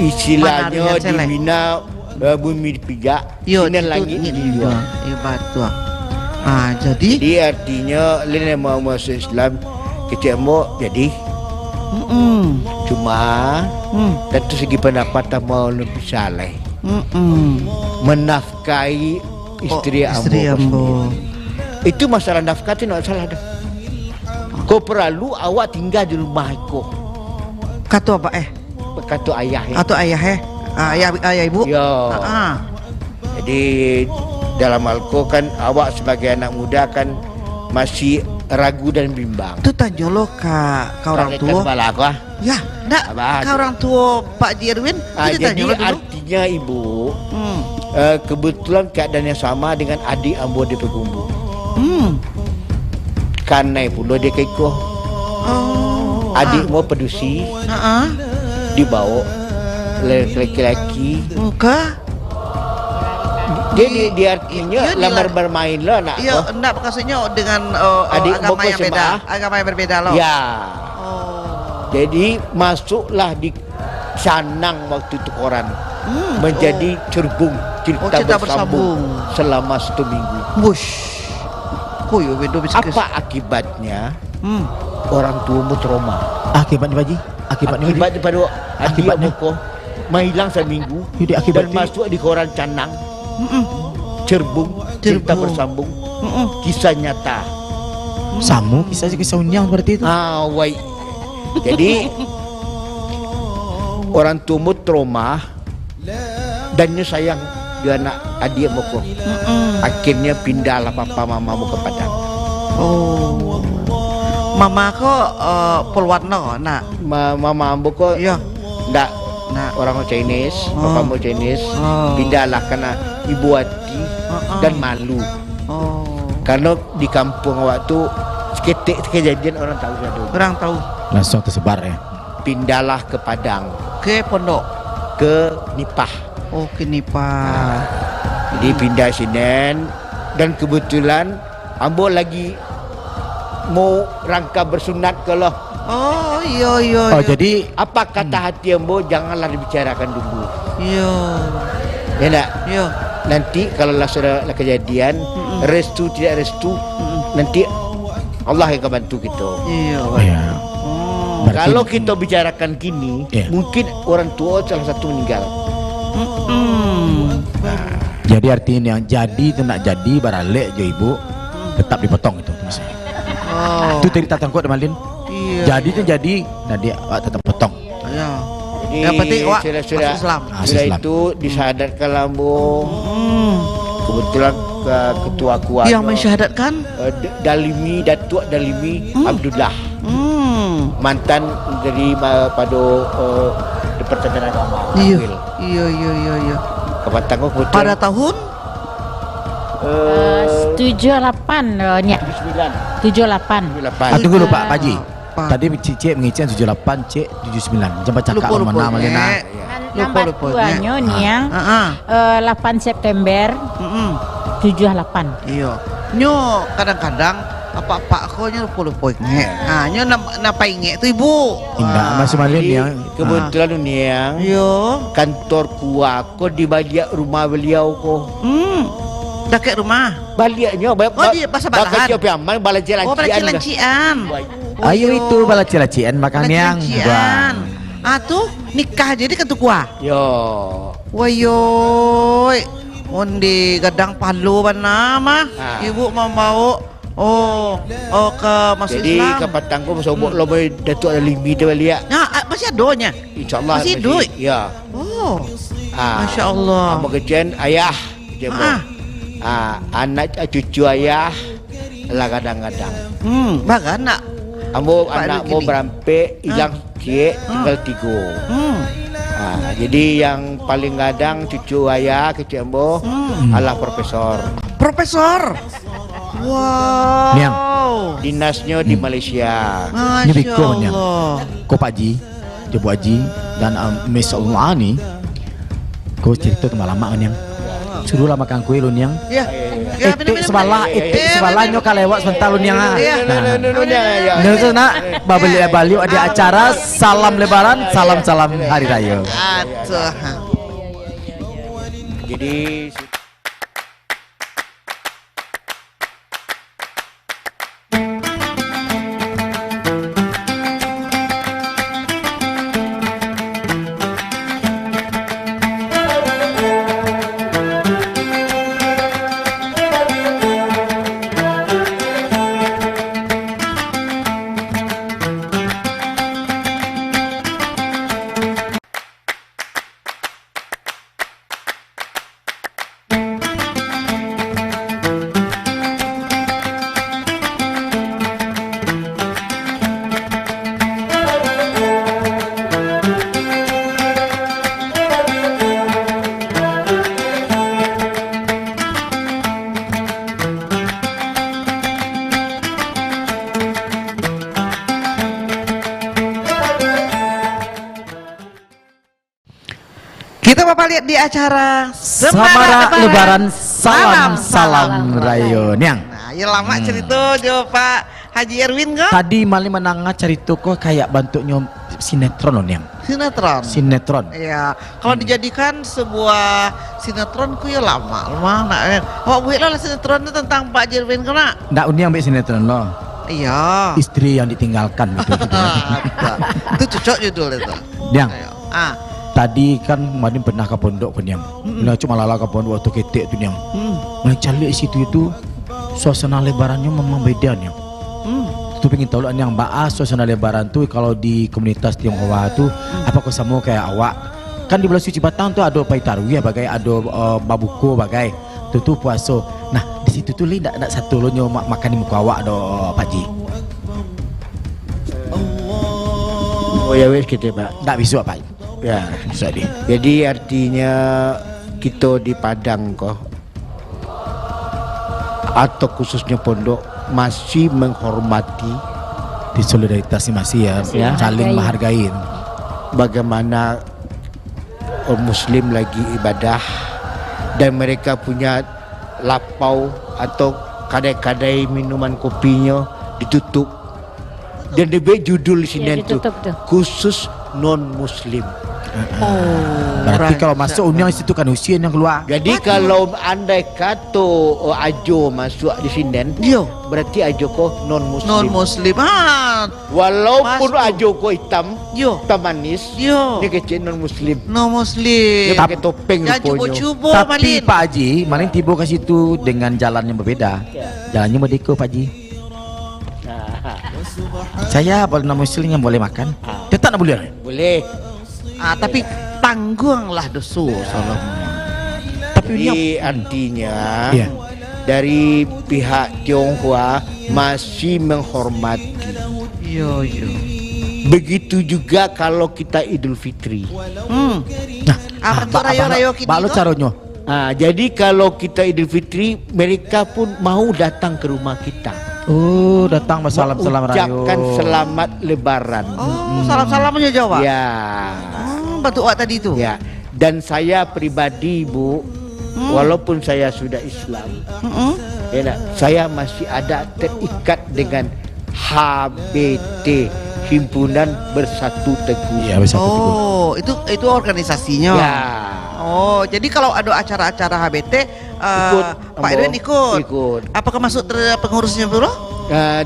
Speaker 4: Istilahnya di Mina bumi dipijak, sinan langit di dua.
Speaker 1: Iya betul. Jadi
Speaker 4: artinya lain mau masuk Islam kita mau jadi. Cuma tentu segi pendapatan mau lebih saleh. Menafkahi istri Ambo. Itu masalah nafkah itu tidak salah dah. Kau perlu awak tinggal di rumah kau.
Speaker 1: Kata apa
Speaker 4: Kata ayah.
Speaker 1: Atau ayah ayah ibu.
Speaker 4: Ya. Jadi dalam Alko kan awak sebagai anak muda kan masih ragu dan bimbang.
Speaker 1: Itu tanjolo ka orang tua. Ya, enggak. Ka orang tua Pak Haji Erwin.
Speaker 4: Jadi artinya ibu kebetulan keadaannya sama dengan adik Ambo di Payakumbuh. Karena pula dia keiko. Adik mau pedusi. Dibawa laki-laki.
Speaker 1: Muka.
Speaker 4: Dia artinya lamar bermain lah nak.
Speaker 1: Iya, enggak maksudnya dengan agama yang beda. Agama yang berbeda loh.
Speaker 4: Ya. Jadi masuklah di Sanang waktu itu koran. Menjadi cerbung cerita bersambung selama 1 minggu. Apa akibatnya? Orang tuamu trauma.
Speaker 2: Akibatnya Pak Haji?
Speaker 4: Akibatnya pada akibatnya kok menghilang seminggu dan masuk di koran Canang. Cerbung cerita bersambung. Kisah nyata.
Speaker 2: Samu kisah Uniang berarti itu.
Speaker 4: Wai. Jadi orang tuamu trauma dan sayang dia anak adik moko. Akhirnya pindahlah papa mamamu ke Padang.
Speaker 1: Mama kok Purwarno nak.
Speaker 4: Mama ambo kok
Speaker 1: Iya.
Speaker 4: Ndak orang Chinese, papamu Chinese. Pindahlah karena ibu hati dan malu. Karena di kampung awak tu seketik kejadian orang tahu sudah.
Speaker 1: Orang tahu.
Speaker 2: Langsung tersebar ya.
Speaker 4: Pindahlah ke Padang,
Speaker 1: Ke pondok.
Speaker 4: ke Nipah.
Speaker 1: Oh, ke Nipah.
Speaker 4: Jadi pindah Sinen dan kebetulan ambo lagi mau rangka bersunat kalau
Speaker 1: Oh, iya.
Speaker 2: Oh jadi
Speaker 4: apa kata hati ambo janganlah dibicarakan dulu.
Speaker 1: Iya.
Speaker 4: Ya enggak?
Speaker 1: Iya.
Speaker 4: Nanti kalau lah sudah kejadian restu tidak restu nanti Allah yang akan bantu kita.
Speaker 1: Iya.
Speaker 2: oh, ya.
Speaker 1: Oh.
Speaker 2: Berarti-
Speaker 4: Kalau kita bicarakan kini,
Speaker 2: Iya.
Speaker 4: mungkin orang tua salah satu meninggal.
Speaker 2: Jadi artinya yang jadi itu nak jadi baralek je ibu tetap dipotong itu misalnya.
Speaker 1: Oh.
Speaker 2: Itu tadi tatang kuat Malin.
Speaker 1: Iya.
Speaker 2: Jadi itu jadi, nah dia tetap potong.
Speaker 1: Iya.
Speaker 4: Jadi
Speaker 1: Yang penting wak
Speaker 4: sudah
Speaker 1: masuk Islam.
Speaker 2: Ah,
Speaker 4: sudah
Speaker 2: Islam.
Speaker 4: itu disadarkan lambung. Kebetulan ketua kuasa
Speaker 1: Yang mensyahadatkan?
Speaker 4: Dalimi Datuk Dalimi Abdullah mantan dari pada Departemen Agama.
Speaker 1: Iya.
Speaker 4: Ambil.
Speaker 1: Iya.
Speaker 4: Kebetulan kebetulan
Speaker 1: Pada tahun
Speaker 3: 78 nya.
Speaker 4: 79.
Speaker 3: 78.
Speaker 4: 78.
Speaker 2: Ah, tunggu dulu Pak Haji.
Speaker 1: Pak.
Speaker 2: Tadi Cik mengicen 78, Cik 79. Jangan cakap
Speaker 1: Lupa,
Speaker 2: mana Malina.
Speaker 3: Nambah tuanya niang 8 September 78.
Speaker 1: Iya. Nyo kadang-kadang apa ko nya lupa inget. Ah, nyo napa inget tu ibu.
Speaker 2: Indah masih Malin
Speaker 4: Jadi,
Speaker 2: ya.
Speaker 4: kebetulan yang
Speaker 1: Iya.
Speaker 4: kantor kuako di balik rumah beliau ko.
Speaker 1: Dekat rumah.
Speaker 4: Baliknya
Speaker 1: Oh, di pasar Balahan.
Speaker 4: Bakal piaman balik jalan
Speaker 1: Oh, pada cilancian.
Speaker 2: Ayo itu balaci-lacian makan yang
Speaker 1: cilancian. Ah tuh nikah jadi kan tuh kuah.
Speaker 4: Yo.
Speaker 1: Wayoy. Undi gadang palu bana mah.
Speaker 4: Ah.
Speaker 1: Ibu mau ke masuk
Speaker 4: Jadi
Speaker 1: Islam.
Speaker 4: kapatangku sobok lo boy Datuk Alimi tu balik.
Speaker 1: Nah, masih adonya.
Speaker 4: Insyaallah
Speaker 1: Masih hidup?
Speaker 4: Ya.
Speaker 1: Oh. Masya Allah.
Speaker 4: Amo kejen ayah.
Speaker 1: Ah.
Speaker 4: Anak cucu ayah lah kadang-kadang.
Speaker 1: Bagan nak.
Speaker 4: Ambo
Speaker 1: Pak
Speaker 4: anak
Speaker 1: Duk
Speaker 4: mau
Speaker 1: ini.
Speaker 4: berampe hilang cik tinggal 3. Jadi yang paling kadang cucu ayah kecil ambo adalah profesor.
Speaker 1: Profesor. Wow.
Speaker 2: Niang.
Speaker 4: Dinasnya di Malaysia.
Speaker 2: Ini
Speaker 1: Masya
Speaker 2: biko Niang.
Speaker 1: Allah.
Speaker 2: Ko Pak Haji, Ibu Haji dan Miss Ulani. Ko cerita tu malam mak Niang. Suruhlah makan kue lu Niang.
Speaker 1: Ya.
Speaker 2: Itik sebalah, nyo kalewat sebentar lu Niang.
Speaker 4: Ya.
Speaker 2: Nak balik ada acara salam lebaran, salam hari raya.
Speaker 1: Atuh.
Speaker 4: Jadi
Speaker 1: Kita Bapak lihat di acara
Speaker 2: Semarak lebaran, salam rayo Niang.
Speaker 1: Nah, ya lama cerita jo Pak Haji Erwin kan?
Speaker 2: Tadi malam menangah cerita kok kayak bentuknya sinetron loh Niang.
Speaker 1: Sinetron.
Speaker 2: Sinetron.
Speaker 1: Iya, kalau dijadikan sebuah sinetron ku ya lama nak. Awak buat lah sinetron itu tentang Pak Haji Erwin kan? Nak?
Speaker 2: Ndak Uniang ambek sinetron loh.
Speaker 1: Iya.
Speaker 2: Istri yang ditinggalkan gitu.
Speaker 1: Itu cocok judul itu.
Speaker 2: Niang. Tadi kan Madin pernah ke pondok kan Niang. Nah cuma lala ke pondok waktu ketek tu Niang. Nah calik di situ itu suasana lebarannya memang beda Niang. Tu pengen tahu lah Niang bahas suasana lebaran tu kalau di komunitas Tionghoa tu apa kau sama kayak awak? Kan di bulan suci Batang tu ada pai tarwih bagai ada babuko bagai tu puasa. Nah di situ tu li ndak satu lo nyo makan di muka awak do Pak Ji.
Speaker 4: oh ya wes kita Pak.
Speaker 2: Ndak bisa Pak.
Speaker 4: Ya.
Speaker 2: Bisa di.
Speaker 4: Jadi artinya kita di Padang kok atau khususnya pondok masih menghormati
Speaker 2: Di solidaritas ini masih ya, saling menghargai.
Speaker 4: bagaimana orang Muslim lagi ibadah dan mereka punya lapau atau kadai-kadai minuman kopinya ditutup dan dia judul sini itu
Speaker 3: ditutup tuh.
Speaker 4: khusus non Muslim.
Speaker 2: Berarti kalau masuk uniang situ kan Husin yang keluar.
Speaker 4: Jadi kalau andai kata ajo masuk di sini,
Speaker 1: Yo.
Speaker 4: berarti ajo ko non Muslim.
Speaker 1: Non Muslim.
Speaker 4: Walaupun
Speaker 1: Masuk.
Speaker 4: ajo ko hitam,
Speaker 1: Yo.
Speaker 4: hitam manis,
Speaker 1: Yo.
Speaker 4: dia kecil non Muslim.
Speaker 1: Non Muslim.
Speaker 4: Dia pakai topeng
Speaker 1: Jangan
Speaker 4: rupanya.
Speaker 1: cubo-cubo
Speaker 2: Tapi
Speaker 1: Malin.
Speaker 2: Pak Haji, Malin tiba ke situ dengan jalan yang berbeda. Jalannya merdeka Pak Haji. Saya kalau non Muslim yang boleh makan, tetap tak boleh.
Speaker 4: Boleh.
Speaker 1: Tapi tanggunglah dosa Solomon.
Speaker 2: Tapi uniang
Speaker 4: Jadi artinya
Speaker 2: Iya.
Speaker 4: dari pihak Tionghoa masih menghormati.
Speaker 1: Yo yo.
Speaker 4: Begitu juga kalau kita Idul Fitri.
Speaker 2: Nah,
Speaker 1: Apa tuh rayo-rayo kini
Speaker 2: Balo
Speaker 1: kok?
Speaker 2: caranya.
Speaker 4: Jadi kalau kita Idul Fitri, mereka pun mau datang ke rumah kita.
Speaker 2: Oh, datang bersalam-salam rayo.
Speaker 4: Mengucapkan selamat Lebaran.
Speaker 1: Oh, salam-salamnya Jawa.
Speaker 4: Ya,
Speaker 1: Batu awak tadi itu.
Speaker 4: ya. Dan saya pribadi, Bu, walaupun saya sudah Islam, ya, nak, saya masih ada terikat dengan HBT, Himpunan Bersatu Teguh.
Speaker 2: Iya, bersatu teguh.
Speaker 1: Oh, itu organisasinya.
Speaker 4: Ya.
Speaker 1: Oh, jadi kalau ada acara-acara HBT,
Speaker 4: Ikut,
Speaker 1: Pak Edwin ikut.
Speaker 4: Ikut.
Speaker 1: Apakah masuk pengurusnya dulu?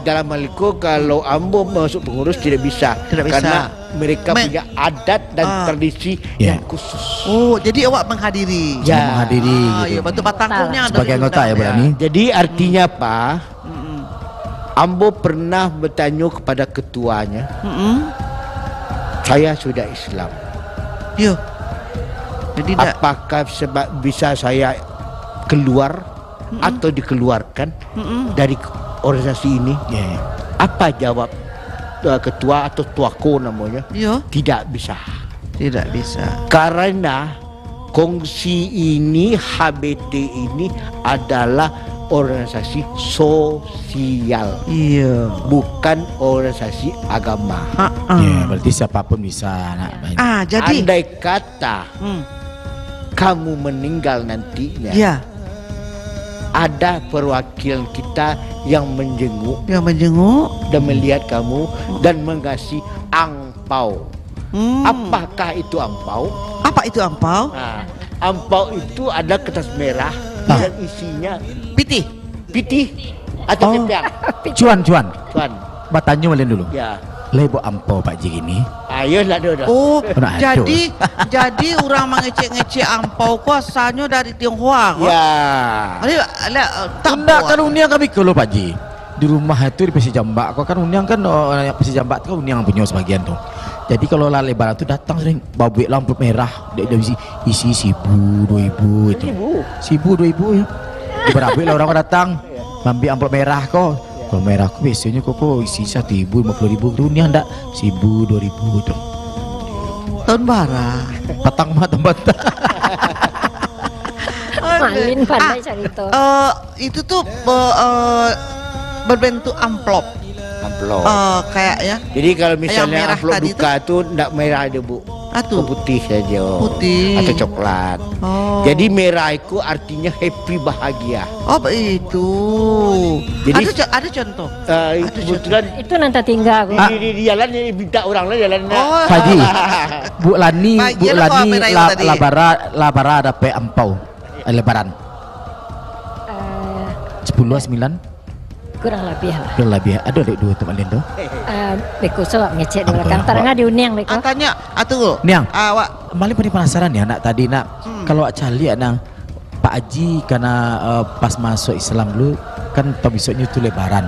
Speaker 4: Dalam hal itu kalau Ambo masuk pengurus tidak bisa,
Speaker 1: Tidak bisa.
Speaker 4: karena mereka punya adat dan tradisi
Speaker 2: Ya.
Speaker 4: yang khusus.
Speaker 1: Oh, jadi awak menghadiri.
Speaker 4: Ya.
Speaker 2: Menghadiri gitu.
Speaker 1: Iya, bantu batangnya
Speaker 2: Sebagai anggota ya, Bu Rani.
Speaker 4: Jadi artinya apa? Ambo pernah bertanya kepada ketuanya, saya sudah Islam.
Speaker 1: Yo. Jadi tidak.
Speaker 4: Apakah sebab bisa saya keluar atau dikeluarkan dari organisasi ini?
Speaker 2: Ya.
Speaker 4: Apa jawab ketua atau tuako namanya?
Speaker 1: Yo,
Speaker 4: Tidak bisa.
Speaker 1: tidak bisa.
Speaker 4: Karena kongsi ini, HBT ini adalah organisasi sosial,
Speaker 1: Iya.
Speaker 4: bukan organisasi agama.
Speaker 2: Ya, berarti siapapun bisa nak.
Speaker 1: Jadi
Speaker 4: Andai kata kamu meninggal nantinya,
Speaker 1: ya,
Speaker 4: ada perwakilan kita yang menjenguk
Speaker 1: yang menjenguk.
Speaker 4: dan melihat kamu dan mengasih angpau. Apakah itu angpau?
Speaker 1: Apa itu ampau?
Speaker 4: Angpau itu ada kertas merah dan isinya
Speaker 1: Pitih.
Speaker 4: pitih atau
Speaker 2: Oh.
Speaker 4: kepiang.
Speaker 2: Cuan.
Speaker 4: Tuan,
Speaker 2: Bertanya Malin dulu.
Speaker 4: ya.
Speaker 2: Lebo ampau Pak Haji gini.
Speaker 4: Ayolah dah.
Speaker 1: Oh,
Speaker 2: Pernah ada.
Speaker 1: jadi orang mengecek-ngecek ampau ku asalnya dari Tionghoa kok.
Speaker 4: Ya.
Speaker 1: Tak
Speaker 2: Enggak kan uniang kami kalau Pak Haji. Di rumah itu di Pesi Jambak, kok kan uniang kan Pesi Jambak itu kan uniang punya sebagian tuh. Jadi kalau lah Lebaran tuh datang sering bawa duit lampu merah, dia isi 1.000, 2.000 itu. 1.000, 2.000 ya. Berapa lah orang datang, ambil amplop merah kok. Kalau merah kok biasanya kok isi 1.000, 50.000 tuh uniang enggak 1.000, 2.000 tuh.
Speaker 1: Tahun bara.
Speaker 2: Patang mata.
Speaker 3: Malin pandai cerita.
Speaker 1: Itu tuh berbentuk amplop.
Speaker 4: Amplop.
Speaker 1: Kayak ya.
Speaker 4: Jadi kalau
Speaker 1: Yang
Speaker 4: misalnya
Speaker 1: merah
Speaker 4: amplop
Speaker 1: tadi
Speaker 4: duka itu enggak merah ada, Bu.
Speaker 1: Atuh.
Speaker 4: Putih saja.
Speaker 1: Putih.
Speaker 4: Atau coklat.
Speaker 1: Oh.
Speaker 4: Jadi merah itu artinya happy, bahagia.
Speaker 1: Oh itu.
Speaker 4: Jadi-
Speaker 1: ada contoh.
Speaker 4: Kebetulan
Speaker 3: Itu nanti tinggal aku.
Speaker 4: di jalan ini minta orang lain jalan.
Speaker 1: Oh.
Speaker 2: Pak Haji, Bu Lani,
Speaker 1: Bagian apa Merayu tadi?
Speaker 2: labara dapat ampau Lebaran. 10 9
Speaker 3: Kurang lebih lah.
Speaker 2: udah lebih ada dek dua teman lain tuh.
Speaker 3: Beko so ngecek dulu
Speaker 2: Apa?
Speaker 3: kan. Tarangnya diuniang beko.
Speaker 1: Tanya, atuh.
Speaker 2: Niang.
Speaker 1: Awak.
Speaker 2: Malah pada penasaran ya nak tadi nak kalau cali nang Pak Haji karena pas masuk Islam dulu kan besoknya itu Lebaran.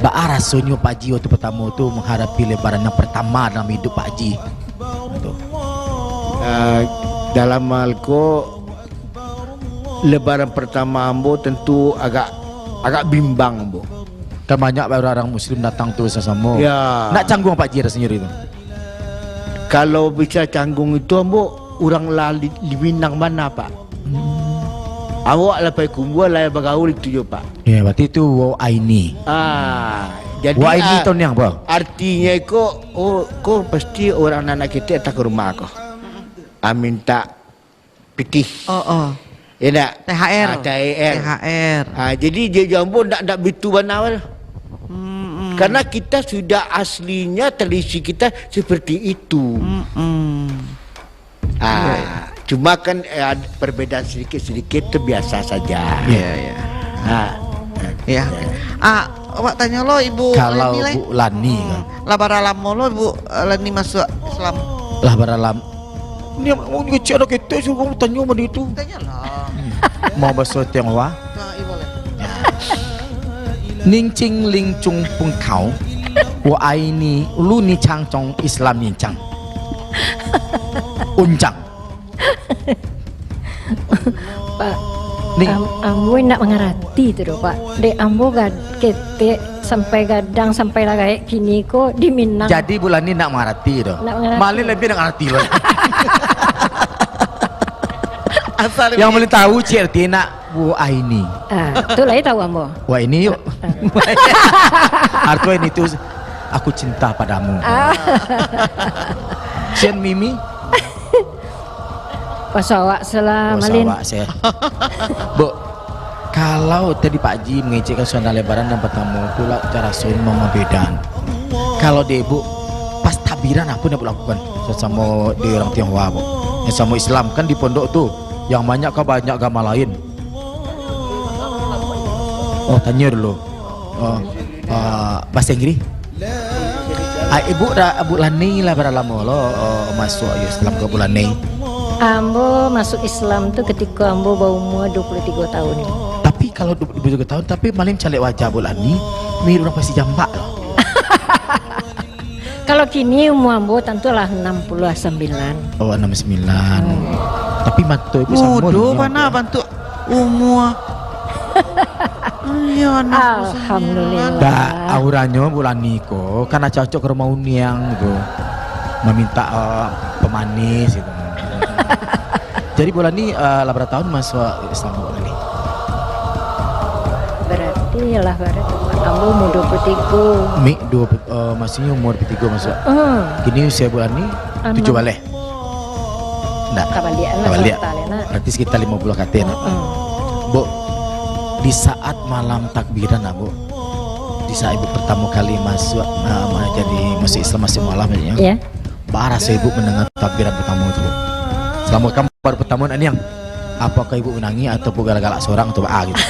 Speaker 2: Rasanya Pak Haji waktu pertama tuh menghadapi Lebaran yang pertama dalam hidup Pak Haji. Itu.
Speaker 4: Dalam malko Lebaran pertama Ambo tentu agak bimbang, Bu.
Speaker 2: Kan banyak orang Muslim datang tuh sama.
Speaker 4: Ya.
Speaker 2: Nak canggung Pak Haji rasanya itu.
Speaker 4: Kalau bisa canggung itu Ambo orang lali di Minang mana, Pak? Awak lah Payakumbuh lah bergaul itu je Pak.
Speaker 2: Ya, berarti itu wo aini.
Speaker 4: Jadi
Speaker 2: Wo aini tu yang apa?
Speaker 4: artinya kau pasti orang anak kita datang ke rumah kau. Minta pitih. Ya tak?
Speaker 1: THR.
Speaker 4: THR. Jadi dia jambu tak begitu banal. Karena kita sudah aslinya tradisi kita seperti itu. Cuma kan perbedaan sedikit-sedikit itu biasa saja.
Speaker 1: Iya. Ya. Awak tanya lo Ibu
Speaker 2: Kalau
Speaker 1: Lani
Speaker 2: Bu Lani kan.
Speaker 1: lah baralam lo Ibu Lani masuk Islam.
Speaker 2: Lah baralam. Ni mau ngecek ada kita suruh kamu tanya sama dia tu.
Speaker 1: Tanya lah.
Speaker 2: Mau bahasa Tionghoa.
Speaker 1: Nah, Ibu boleh.
Speaker 2: Ning Ching Ling Chung Pung Kau. Wo aini lu ni chang chong Islam ni chang. Uncang.
Speaker 3: Pak,
Speaker 2: Ni
Speaker 3: ambo nak mengerti tu doh Pak. Dek ambo ketek sampai gadang sampai lagai kini ko di Minang.
Speaker 2: jadi bulan ni nak mengerti tu.
Speaker 3: Nak mengerti.
Speaker 2: Malin lebih nak mengerti loh.
Speaker 1: Asal
Speaker 2: Yang boleh tahu cerita nak wo aini.
Speaker 3: Tu lah tahu ambo.
Speaker 2: Wah ini yuk. Artinya ini tu aku cinta padamu. Sian Mimi.
Speaker 3: Pasawak selah malin.
Speaker 2: Awak saya. Bu, kalau tadi Pak Ji mengecekkan suasana lebaran dan pertama pula cara soin mengabedan. Kalau dia Bu pas takbiran apa yang Bu lakukan sesama di orang Tionghoa Bu. Yang sama Islam kan di pondok tuh yang banyak agama lain. Oh tanya dulu. Bahasa Inggris. Ibu Abu Lani lah berapa lama lo masuk Islam ke bulan Mei?
Speaker 3: Ambo masuk Islam tu ketika ambo berumur 23 tahun.
Speaker 2: Tapi kalau 23 tahun tapi maling calik wajah Abu Lani, mirip orang pasti jambak loh.
Speaker 3: Kalau kini umur ambo tentulah 69.
Speaker 2: Oh 69. Tapi mantu ibu sama.
Speaker 1: Mudah mana bantu umur. Iya anak.
Speaker 3: Alhamdulillah.
Speaker 2: Dah auranya bulan niko karena cocok ke rumah uniang gitu. Meminta pemanis gitu. Jadi bulan ini berapa tahun masuk Islam bulan ini?
Speaker 3: Berarti lah ambo umur 23.
Speaker 2: Masihnya umur 23 masuk. Kini usia bulan ini 7 balik. Enggak. Kabalian. Berarti sekitar 50 katen. Bu, di saat malam takbiran Bu, di saat ibu pertama kali masuk jadi masuk Islam masih malam ya.
Speaker 3: Iya.
Speaker 2: Rasa ibu mendengar takbiran pertama itu. Selama kamu baru pertama ini yang apakah ibu menangis atau galak-galak seorang atau gitu?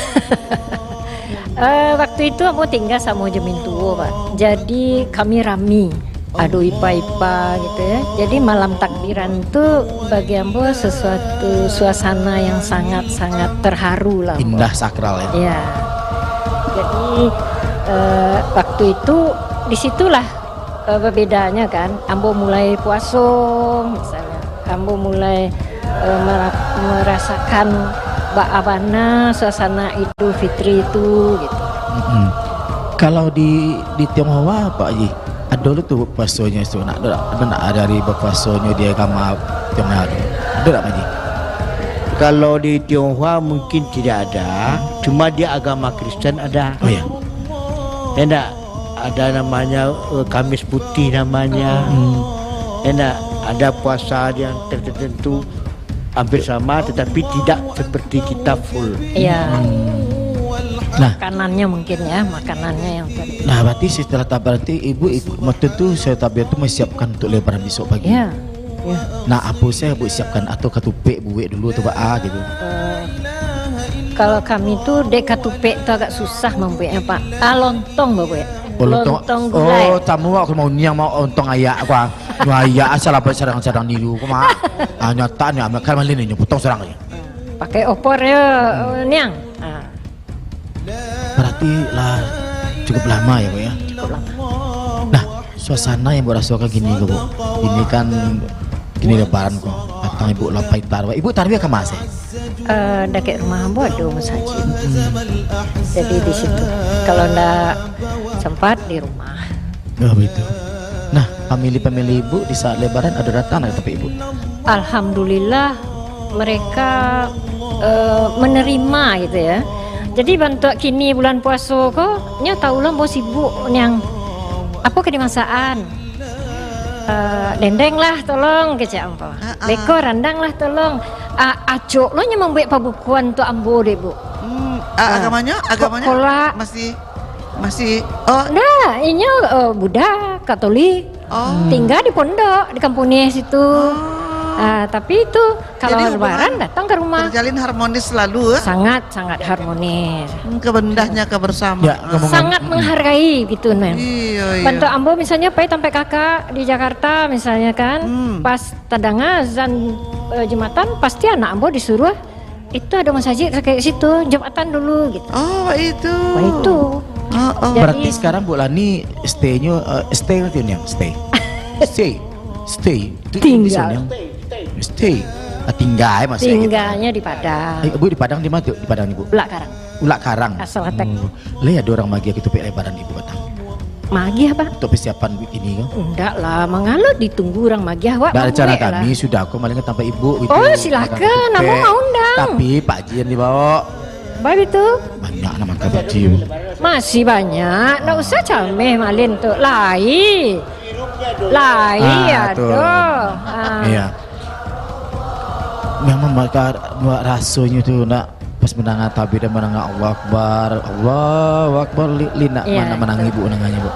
Speaker 3: Waktu itu aku tinggal sama Jemin tua Pak. Jadi kami rami, adu ipa-ipa gitu ya. Jadi malam takbiran itu bagi ambo sesuatu suasana yang sangat-sangat terharu lah.
Speaker 2: Indah sakral ya.
Speaker 3: Iya. Jadi waktu itu disitulah berbedanya kan. Ambo mulai puasa misalnya. Ambo mulai merasakan bagaimana suasana Idul Fitri itu gitu.
Speaker 2: Kalau di Tionghoa Pak Haji, ada dulu tuh puasanya itu ada dari berpuasanya di agama Tionghoa itu. Ada tak Pak Haji?
Speaker 4: Kalau di Tionghoa mungkin tidak ada, cuma dia agama Kristen ada.
Speaker 2: Oh ya.
Speaker 4: Enggak, ada namanya Kamis Putih namanya. Enggak, ada puasa yang tertentu hampir sama tetapi tidak seperti kita full.
Speaker 3: Iya.
Speaker 2: Nah,
Speaker 3: makanannya mungkin ya, makanannya yang tadi.
Speaker 2: Nah, berarti setelah berarti ibu ikut tentu saya tabiat itu menyiapkan untuk lebaran besok pagi.
Speaker 3: Iya. Ya.
Speaker 2: Nah, apa saya bu siapkan atau ketupek buat dulu atau gitu.
Speaker 3: Kalau kami tuh dek ketupek itu agak susah membuatnya Pak. Lontong bapak ya.
Speaker 2: Lontong
Speaker 3: gulai.
Speaker 2: Oh, tamu aku mau niang mau lontong ayak aku. Ayak asal apa sedang niru aku mah. Nyata nih kan malin ini potong serang aja.
Speaker 3: Pakai opor ya niang.
Speaker 2: Berarti lah cukup lama ya Bu ya.
Speaker 3: Cukup lama.
Speaker 2: Nah, suasana yang berasakan gini Bu. Ini kan gini lebaran kok. Datang ibu lapai tarwah. Ibu tarwah ke mana sih?
Speaker 3: Dekat rumah ambo ada masjid. Jadi di situ. Kalau ndak sempat di rumah.
Speaker 2: Oh begitu. Nah, famili ibu di saat lebaran ada datang atau tapi ibu?
Speaker 3: Alhamdulillah mereka menerima gitu ya. Jadi bantu kini bulan puasa kok nya tahulah mau sibuk yang apa kedimasaan. Dendeng lah tolong kecak ampo. Beko randang lah tolong. Acok lo nya membuat pabukuan tu ambo deh bu.
Speaker 1: Agamanya
Speaker 3: Kolak.
Speaker 1: masih oh
Speaker 3: Nah, ini Buddha, Katolik. Tinggal di pondok di kampung situ. Tapi itu kalau
Speaker 1: Jadi
Speaker 3: lebaran datang ke rumah.
Speaker 1: terjalin harmonis selalu.
Speaker 3: Sangat harmonis.
Speaker 1: Kebendahnya kebersamaan.
Speaker 2: Ya, ngomong-
Speaker 3: Sangat menghargai gitu men.
Speaker 1: Iya.
Speaker 3: Bantu ambo misalnya pai sampai kakak di Jakarta misalnya kan, pas tadanga azan Jumatan pasti anak ambo disuruh itu ada masjid kayak situ Jumatan dulu gitu.
Speaker 1: Oh itu.
Speaker 3: Wah itu. Jadi-
Speaker 2: Berarti sekarang Bu Lani stay-nya stay nanti yang stay. Stay. Itu
Speaker 3: Tinggal.
Speaker 2: Yang stay. Tinggal masih.
Speaker 3: Tinggalnya di Padang.
Speaker 2: Bu di Padang di mana tuh? Di Padang Ibu.
Speaker 3: Ulak Karang.
Speaker 2: Ulak Karang.
Speaker 3: Asal Atek.
Speaker 2: Lah ada orang magi gitu pe lebaran Ibu Batang.
Speaker 3: Magi apa?
Speaker 2: Untuk persiapan ini kan.
Speaker 3: Enggak lah, mengalut ditunggu orang magi awak.
Speaker 2: Dari
Speaker 3: mau
Speaker 2: cara
Speaker 3: boleh lah.
Speaker 2: kami sudah aku malah tanpa Ibu gitu.
Speaker 3: Oh, silakan,
Speaker 2: Makan
Speaker 3: Abang
Speaker 2: ketupat.
Speaker 3: mau undang.
Speaker 2: Tapi Pak Ji yang dibawa
Speaker 3: Baik itu
Speaker 2: banyak nama makan Pak Ji.
Speaker 3: masih banyak. Nggak usah cameh malin tuh. Lai
Speaker 2: tuh.
Speaker 3: aduh.
Speaker 2: Iya. Memang mereka buat rasanya tuh nak pas menang tabi dan menang Allah Akbar lina
Speaker 3: Iya,
Speaker 2: mana menang Ibu menangnya Bu.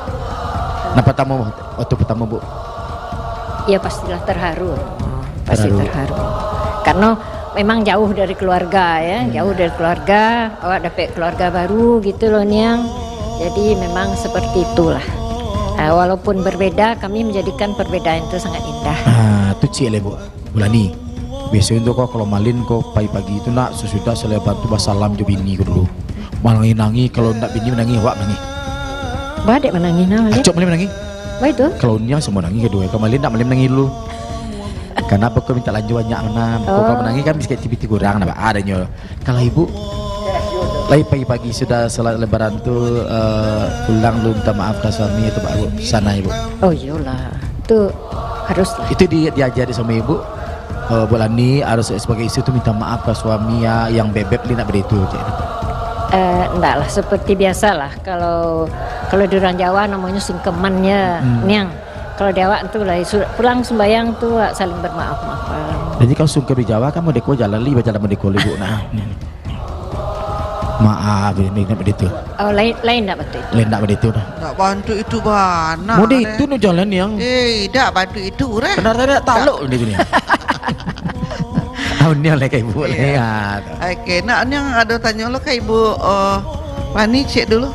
Speaker 2: Nah waktu pertama Bu.
Speaker 3: Ya pastilah terharu. Pasti
Speaker 2: Terharu.
Speaker 3: terharu. Karena memang jauh dari keluarga ya, jauh dari keluarga. Awak dapat keluarga baru gitu loh Niang. Jadi memang seperti itulah. Walaupun berbeda, kami menjadikan perbedaan itu sangat indah.
Speaker 2: Itu cik le Bu. Bulani. Biasanya tuh kok kalau malin kok pagi-pagi itu nak sesudah selebar tuh basalam jo bini ko dulu. Menangi kalau ndak bini menangi awak menangi.
Speaker 3: Badek menangin malin.
Speaker 2: Acok malin menangi.
Speaker 3: Baik itu.
Speaker 2: Kalau niang semua menangi kedua. Kalau malin ndak malin menangi dulu. Kenapa kau minta lanjut banyak mana? Kau menangi kan bisa tipi kurang apa adanya. Kalau Ibu lagi pagi-pagi sudah salat lebaran tuh pulang lu minta maaf ke suami atau Pak Bu sana Ibu.
Speaker 3: Oh iyalah, itu haruslah.
Speaker 2: Itu diajari sama Ibu. Bu Lani harus sebagai istri itu minta maaf ke suami ya yang bebek li nak begitu.
Speaker 3: Enggak lah, seperti biasa lah. Kalau di orang Jawa namanya sungkemannya, Niang. Kalau di awak tuh lah pulang sembayang tuh saling bermaaf-maafan.
Speaker 2: Jadi kalau sungkem di Jawa kan mau deko jalan li baca mau deko Ibu nah. Maaf ini nak begitu.
Speaker 3: Oh lain enggak betul itu.
Speaker 2: Lain nak begitu dah.
Speaker 1: Nggak bantu itu bana.
Speaker 2: Mau itu nu jalan yang
Speaker 1: Tidak bantu itu reh.
Speaker 2: benar tidak taluk di sini. Tahun ni oleh Ibu lihat.
Speaker 1: Oke, nah ini yang ada tanya lo ke Ibu Lani cek dulu.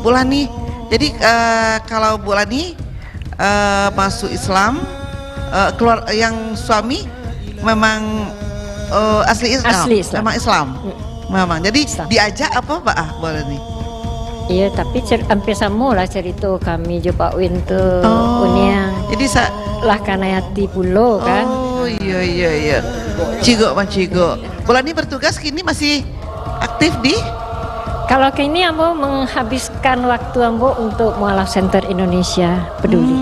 Speaker 1: Bu Lani, jadi kalau Bu Lani masuk Islam, keluar yang suami memang asli Islam.
Speaker 3: Asli Islam.
Speaker 1: Memang Islam. Memang. Jadi
Speaker 3: Islam.
Speaker 1: diajak apa Pak Bu Lani?
Speaker 3: Iya, tapi hampir sama lah cerita kami jo Pak Win tuh Uniang.
Speaker 1: Jadi
Speaker 3: Lah kanayati pulo kan.
Speaker 1: Oh iya. Cigo. Bu Lani bertugas kini masih aktif di
Speaker 3: Kalau kini Ambo menghabiskan waktu Ambo untuk Mualaf Center Indonesia Peduli.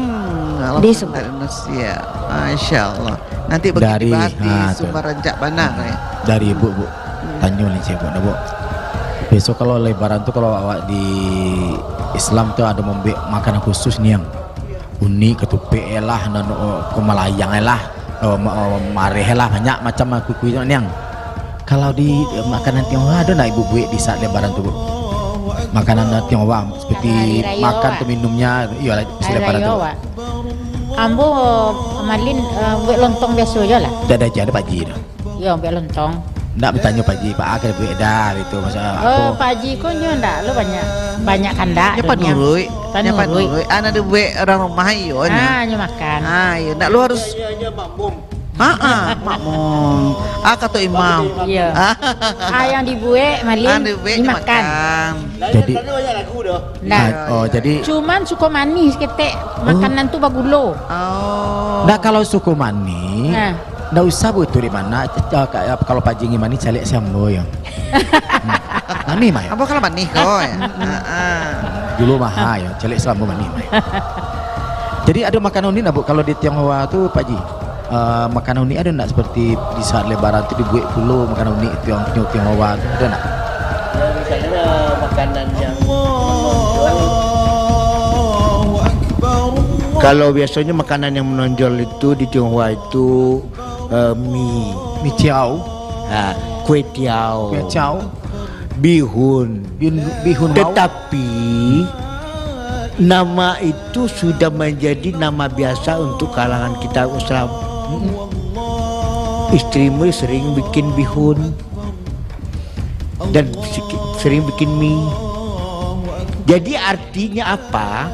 Speaker 3: Di Sumber.
Speaker 1: Indonesia. Masya Allah. Nanti begitu
Speaker 2: Dari-
Speaker 1: dibahas di
Speaker 2: tuh.
Speaker 1: Sumber Rancak Banang ya.
Speaker 2: Dari Ibu Bu. Tanya nih saya Bu. Besok kalau lebaran tuh kalau awak di Islam tuh ada membuat makanan khusus nih yang unik ketupat lah dan kemalayang lah mareh lah banyak macam kuku itu yang kalau di makanan Tionghoa ada nak Ibu buat di saat lebaran tuh Bu? Makanan Tionghoa seperti
Speaker 5: Hari raya
Speaker 2: makan
Speaker 5: Wak.
Speaker 2: atau minumnya iya lah di lebaran tuh
Speaker 5: Ambo malin buat lontong biasa aja lah.
Speaker 2: ada aja ada Pak Ji dah.
Speaker 5: Ya buat lontong.
Speaker 2: Nggak bertanya Pak Ji Pak Akar buat dah itu masa
Speaker 5: Oh Pak Haji kok nyo ndak lo banyak kandak.
Speaker 1: Nyapa nurui. Nyapa
Speaker 5: Panurui.
Speaker 1: nurui. Ana de buat orang rumah iyo nya.
Speaker 5: Nyo makan.
Speaker 1: Iya, nak lu harus makmum. Kata imam.
Speaker 5: Iya. Yang dibuat malin
Speaker 1: Dibuat
Speaker 5: dimakan.
Speaker 2: jadi
Speaker 5: Nah,
Speaker 2: jadi
Speaker 5: cuman suka manis ketek makanan tuh bagulo.
Speaker 1: Oh.
Speaker 2: nah kalau suku mani
Speaker 5: Nah.
Speaker 2: nggak usah Bu itu di mana kalau Pak Ji mani cari sambo yang mani mah ya
Speaker 1: Apa kalau manih kau ya?
Speaker 2: dulu mah ya cari sambo mani mah ya. Jadi ada makanan ini Bu kalau di Tionghoa tuh Pak Ji makanan unik ada nak seperti di saat lebaran tu dibuat puluh makanan unik itu yang Tionghoa tu ada nak?
Speaker 4: Ya, misalnya makanan yang kalau biasanya makanan yang menonjol itu di Tionghoa itu mie,
Speaker 2: Mie ciao,
Speaker 4: kue tiao, bihun.
Speaker 2: bihun mau.
Speaker 4: Tetapi nama itu sudah menjadi nama biasa untuk kalangan kita Islam. Istrimu sering bikin bihun dan sering bikin mie. Jadi artinya apa?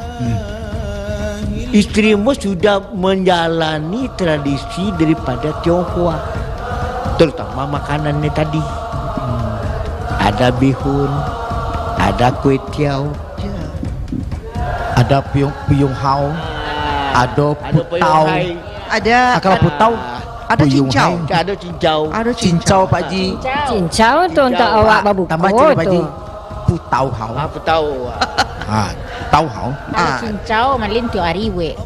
Speaker 4: Istrimu sudah menjalani tradisi daripada Tionghoa, terutama makanannya tadi. Ada bihun, ada kue tiao,
Speaker 2: Ada piung hao, ada putau.
Speaker 1: Ada
Speaker 2: Kalau putau
Speaker 1: ada
Speaker 2: puyung
Speaker 1: cincau.
Speaker 2: hai.
Speaker 4: ada cincau.
Speaker 1: Ada
Speaker 2: Cincau Pak Ji.
Speaker 3: Cincau tu untuk awak babuko
Speaker 2: Tambah cik Pak Ji.
Speaker 3: tu.
Speaker 2: Putau hao.
Speaker 4: Apa tahu?
Speaker 2: Tau hao.
Speaker 5: Kalau cincau malin tiap hari we.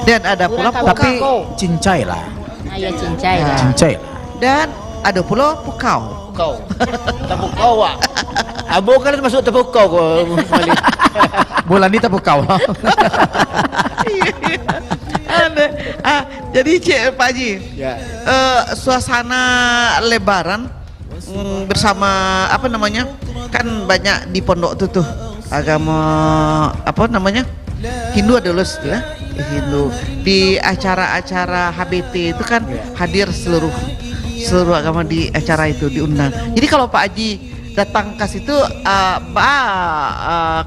Speaker 1: Dan ada pula
Speaker 5: Kurang
Speaker 1: pukau.
Speaker 2: Tapi cincai lah.
Speaker 5: Ya cincai lah.
Speaker 2: Cincai lah.
Speaker 1: Dan ada pula pukau.
Speaker 4: Kau, tepukau ah. Abo kan masuk tepukau kau Malin.
Speaker 2: Bulan ni tak pukau.
Speaker 1: Jadi Cik Pak Haji,
Speaker 4: Ya.
Speaker 1: suasana Lebaran bersama apa namanya? Kan banyak di pondok tuh agama apa namanya? Hindu ada lulus ya. Hindu di acara-acara HBT itu kan hadir seluruh agama di acara itu diundang. Jadi kalau Pak Haji datang ke situ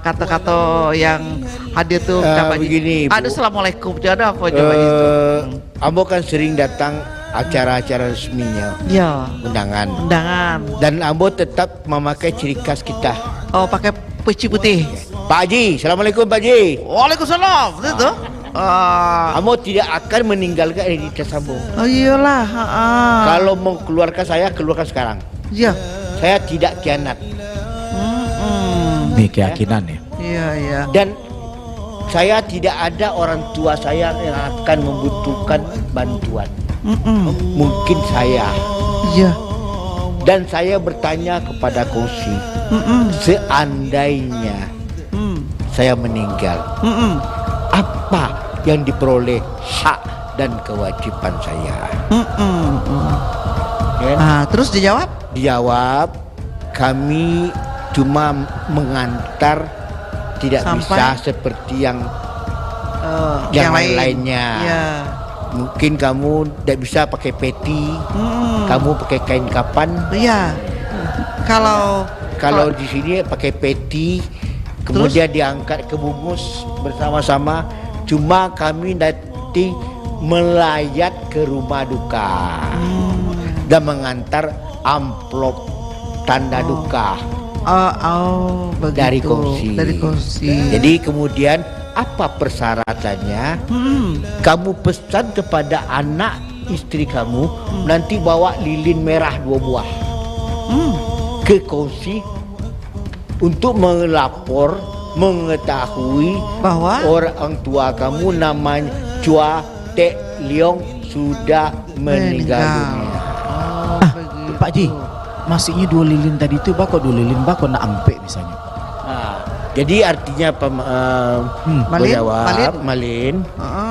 Speaker 1: kata-kata yang hadir tuh Pak Haji.
Speaker 4: Begini, Bu.
Speaker 1: Ada assalamualaikum, ada apa coba itu?
Speaker 4: Ambo kan sering datang acara-acara resminya,
Speaker 1: Ya,
Speaker 4: undangan. Dan Ambo tetap memakai ciri khas kita.
Speaker 1: oh pakai peci putih.
Speaker 4: Pak Haji, assalamualaikum Pak Haji.
Speaker 1: Waalaikumsalam, itu.
Speaker 4: Ambo tidak akan meninggalkan identitas Ambo.
Speaker 1: Oh iyalah.
Speaker 4: Kalau mau keluarkan saya, keluarkan sekarang.
Speaker 1: Ya.
Speaker 4: Saya tidak khianat.
Speaker 2: Ini keyakinan ya.
Speaker 1: Iya, iya.
Speaker 4: Dan saya tidak ada orang tua saya yang akan membutuhkan bantuan. Mungkin saya.
Speaker 1: Iya.
Speaker 4: Dan saya bertanya kepada Kosi, seandainya saya meninggal, apa yang diperoleh hak dan kewajiban saya? Kan?
Speaker 1: Terus dijawab?
Speaker 4: Dijawab, kami cuma mengantar, tidak
Speaker 1: Sampai?
Speaker 4: bisa seperti yang
Speaker 1: yang
Speaker 4: lain-lainnya.
Speaker 1: Iya.
Speaker 4: Mungkin kamu tidak bisa pakai peti, kamu pakai kain kapan.
Speaker 1: Iya.
Speaker 4: Kalau di sini pakai peti, kemudian diangkat ke bungus bersama-sama. Cuma kami nanti melayat ke rumah duka dan mengantar amplop tanda duka
Speaker 1: begitu.
Speaker 4: dari Kosi.
Speaker 1: Dari Kosi.
Speaker 4: Jadi kemudian apa persyaratannya? Kamu pesan kepada anak istri kamu nanti bawa lilin merah 2 buah ke Kosi untuk melapor, mengetahui
Speaker 1: Bahwa
Speaker 4: orang tua kamu namanya Chua Tek Leong sudah meninggal dunia.
Speaker 1: Begitu.
Speaker 2: Pak Ji, maksudnya 2 lilin tadi itu bako 2 lilin bako nak ampek misalnya.
Speaker 4: Jadi artinya Malin,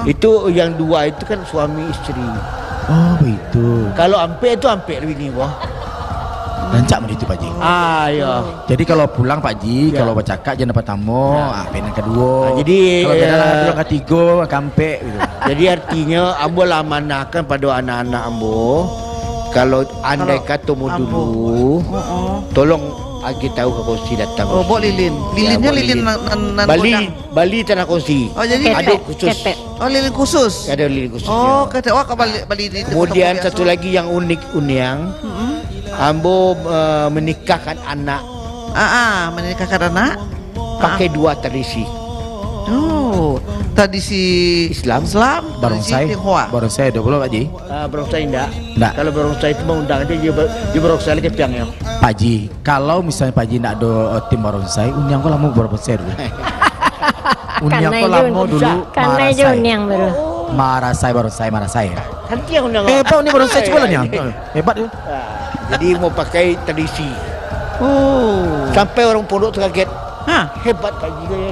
Speaker 4: itu yang 2 itu kan suami istri.
Speaker 2: Oh begitu.
Speaker 4: Kalau ampe itu ampe lebih nih, wah.
Speaker 2: Rancak begitu Pak Ji.
Speaker 4: Ya.
Speaker 2: Jadi kalau pulang Pak Ji,
Speaker 4: Ya.
Speaker 2: kalau bercakap jangan dapat tamu, yang kedua.
Speaker 4: Jadi,
Speaker 2: kalau dalam ketiga, kampek gitu.
Speaker 4: Jadi artinya Ambo lah manahkan pada anak-anak Ambo. Kalau andai kata mau dulu, tolong agi tahu ke Kosi datang.
Speaker 1: Oh, bawa lilin. Lilinnya
Speaker 4: bawa
Speaker 1: lilin
Speaker 4: Bali tanah Kosi.
Speaker 1: Oh, jadi
Speaker 4: ada khusus.
Speaker 5: Ketek.
Speaker 1: Oh, lilin khusus.
Speaker 4: Ada lilin khusus.
Speaker 1: Oh, kata ke Bali itu.
Speaker 4: Kemudian satu lagi yang unik Uniang, Ambo menikahkan anak
Speaker 1: menikahkan anak
Speaker 4: pakai 2 tradisi.
Speaker 1: Oh, tradisi
Speaker 4: Islam.
Speaker 2: Barongsai.
Speaker 1: tradisi Tionghoa.
Speaker 2: Barongsai 20 Pak Ji.
Speaker 4: Barongsai enggak?
Speaker 2: Enggak.
Speaker 4: Kalau barongsai itu mengundang aja dia barongsai lagi piang ya.
Speaker 2: Pak Ji, kalau misalnya Pak Ji nak ada tim barongsai, unyang ko lama barongsai dulu. Unyang ko lama dulu.
Speaker 3: Karena
Speaker 2: marasai.
Speaker 3: Jun yang baru.
Speaker 2: Marasai barongsai marasai.
Speaker 4: Nanti yang undang.
Speaker 2: Hebat ni baru saya cuba lah ni. Hebat tu.
Speaker 4: Jadi mau pakai tradisi.
Speaker 1: Oh.
Speaker 4: Sampai orang pondok terkaget.
Speaker 1: Hah?
Speaker 4: Hebat Pak Ji ya.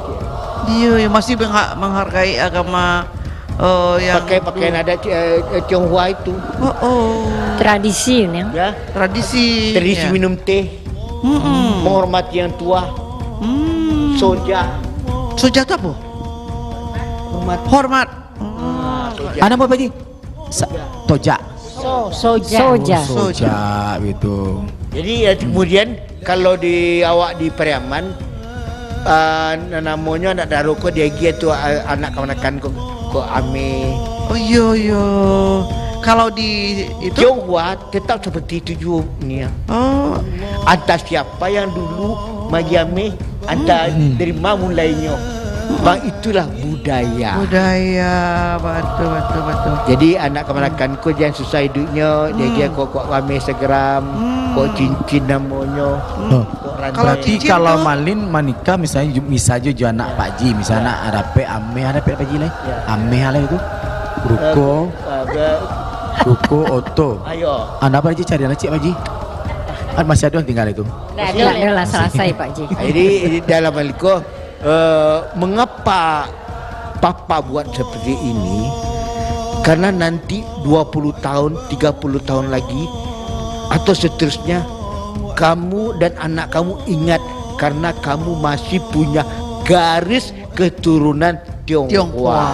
Speaker 1: Dia masih menghargai agama yang
Speaker 4: Pakai pakaian adat Tionghoa itu.
Speaker 1: Oh.
Speaker 3: Tradisi ni.
Speaker 4: Ya.
Speaker 1: Tradisi.
Speaker 4: Tradisi
Speaker 1: ya.
Speaker 4: minum teh. Menghormati yang tua. Soja.
Speaker 1: Soja tu apa? Hormat.
Speaker 4: Soja.
Speaker 2: Anak apa Pak Ji? Tojak.
Speaker 3: Soja.
Speaker 2: Soja gitu.
Speaker 4: Jadi kemudian kalau awak di Periaman namanya anak daroko dia gitu anak kawan-kawan kok ame.
Speaker 1: Oh iya. Kalau di itu
Speaker 4: Tionghoa tetap seperti itu juga ni.
Speaker 1: oh
Speaker 4: Entah siapa yang dulu magi ame, entah dari mana mulainya. Bang itulah budaya.
Speaker 1: betul.
Speaker 4: Jadi anak kemenakan ko jangan susah hidupnya, dia kok ame segeram, kok cincin namanya. Kok rantai.
Speaker 1: Kalau
Speaker 2: Berarti
Speaker 1: cincin
Speaker 2: kalau
Speaker 1: tu-
Speaker 2: Malin menikah misalnya jo anak Pak Ji, misalnya ada ame Pak Ji lah. Ame lah itu. Ruko Oto.
Speaker 4: Ayo.
Speaker 2: Anak Pak Ji cari anak Cik Pak Ji. Masih ada yang tinggal itu.
Speaker 3: Tak ada lah selesai Pak Ji.
Speaker 4: Jadi dalam hal itu mengapa Papa buat seperti ini? Karena nanti 20 tahun, 30 tahun lagi atau seterusnya kamu dan anak kamu ingat karena kamu masih punya garis keturunan Tionghoa.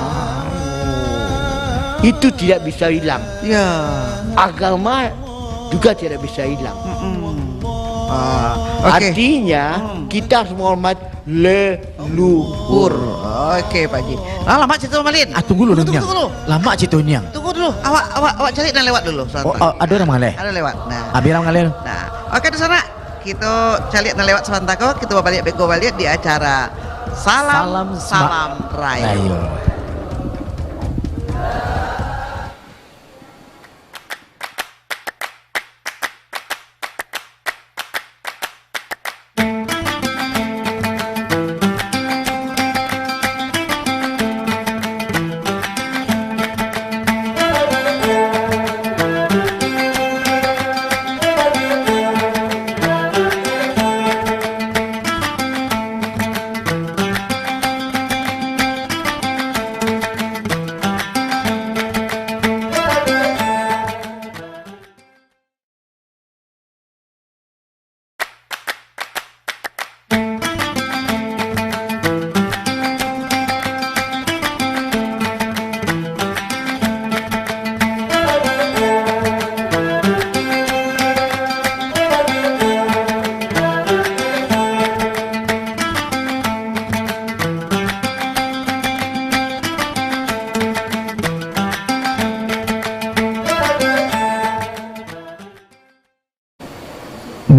Speaker 4: Itu tidak bisa hilang.
Speaker 1: Ya.
Speaker 4: Agama juga tidak bisa hilang.
Speaker 1: Okey.
Speaker 4: Artinya kita harus menghormat leluhur.
Speaker 1: Okey Pak Ji. Lama cerita Malin.
Speaker 2: Tunggu dulu
Speaker 1: Tunggu
Speaker 2: Niang.
Speaker 1: dulu.
Speaker 2: Lama cerita Niang.
Speaker 1: Tunggu dulu. Awak cari dan lewat dulu.
Speaker 2: Oh, ada orang mengalir.
Speaker 1: Ada lewat. Nah.
Speaker 2: Abi orang mengalir.
Speaker 1: Nah, oke di sana kita cari dan lewat sebentar kok. Kita balik di acara Salam Raya.
Speaker 2: Ayo.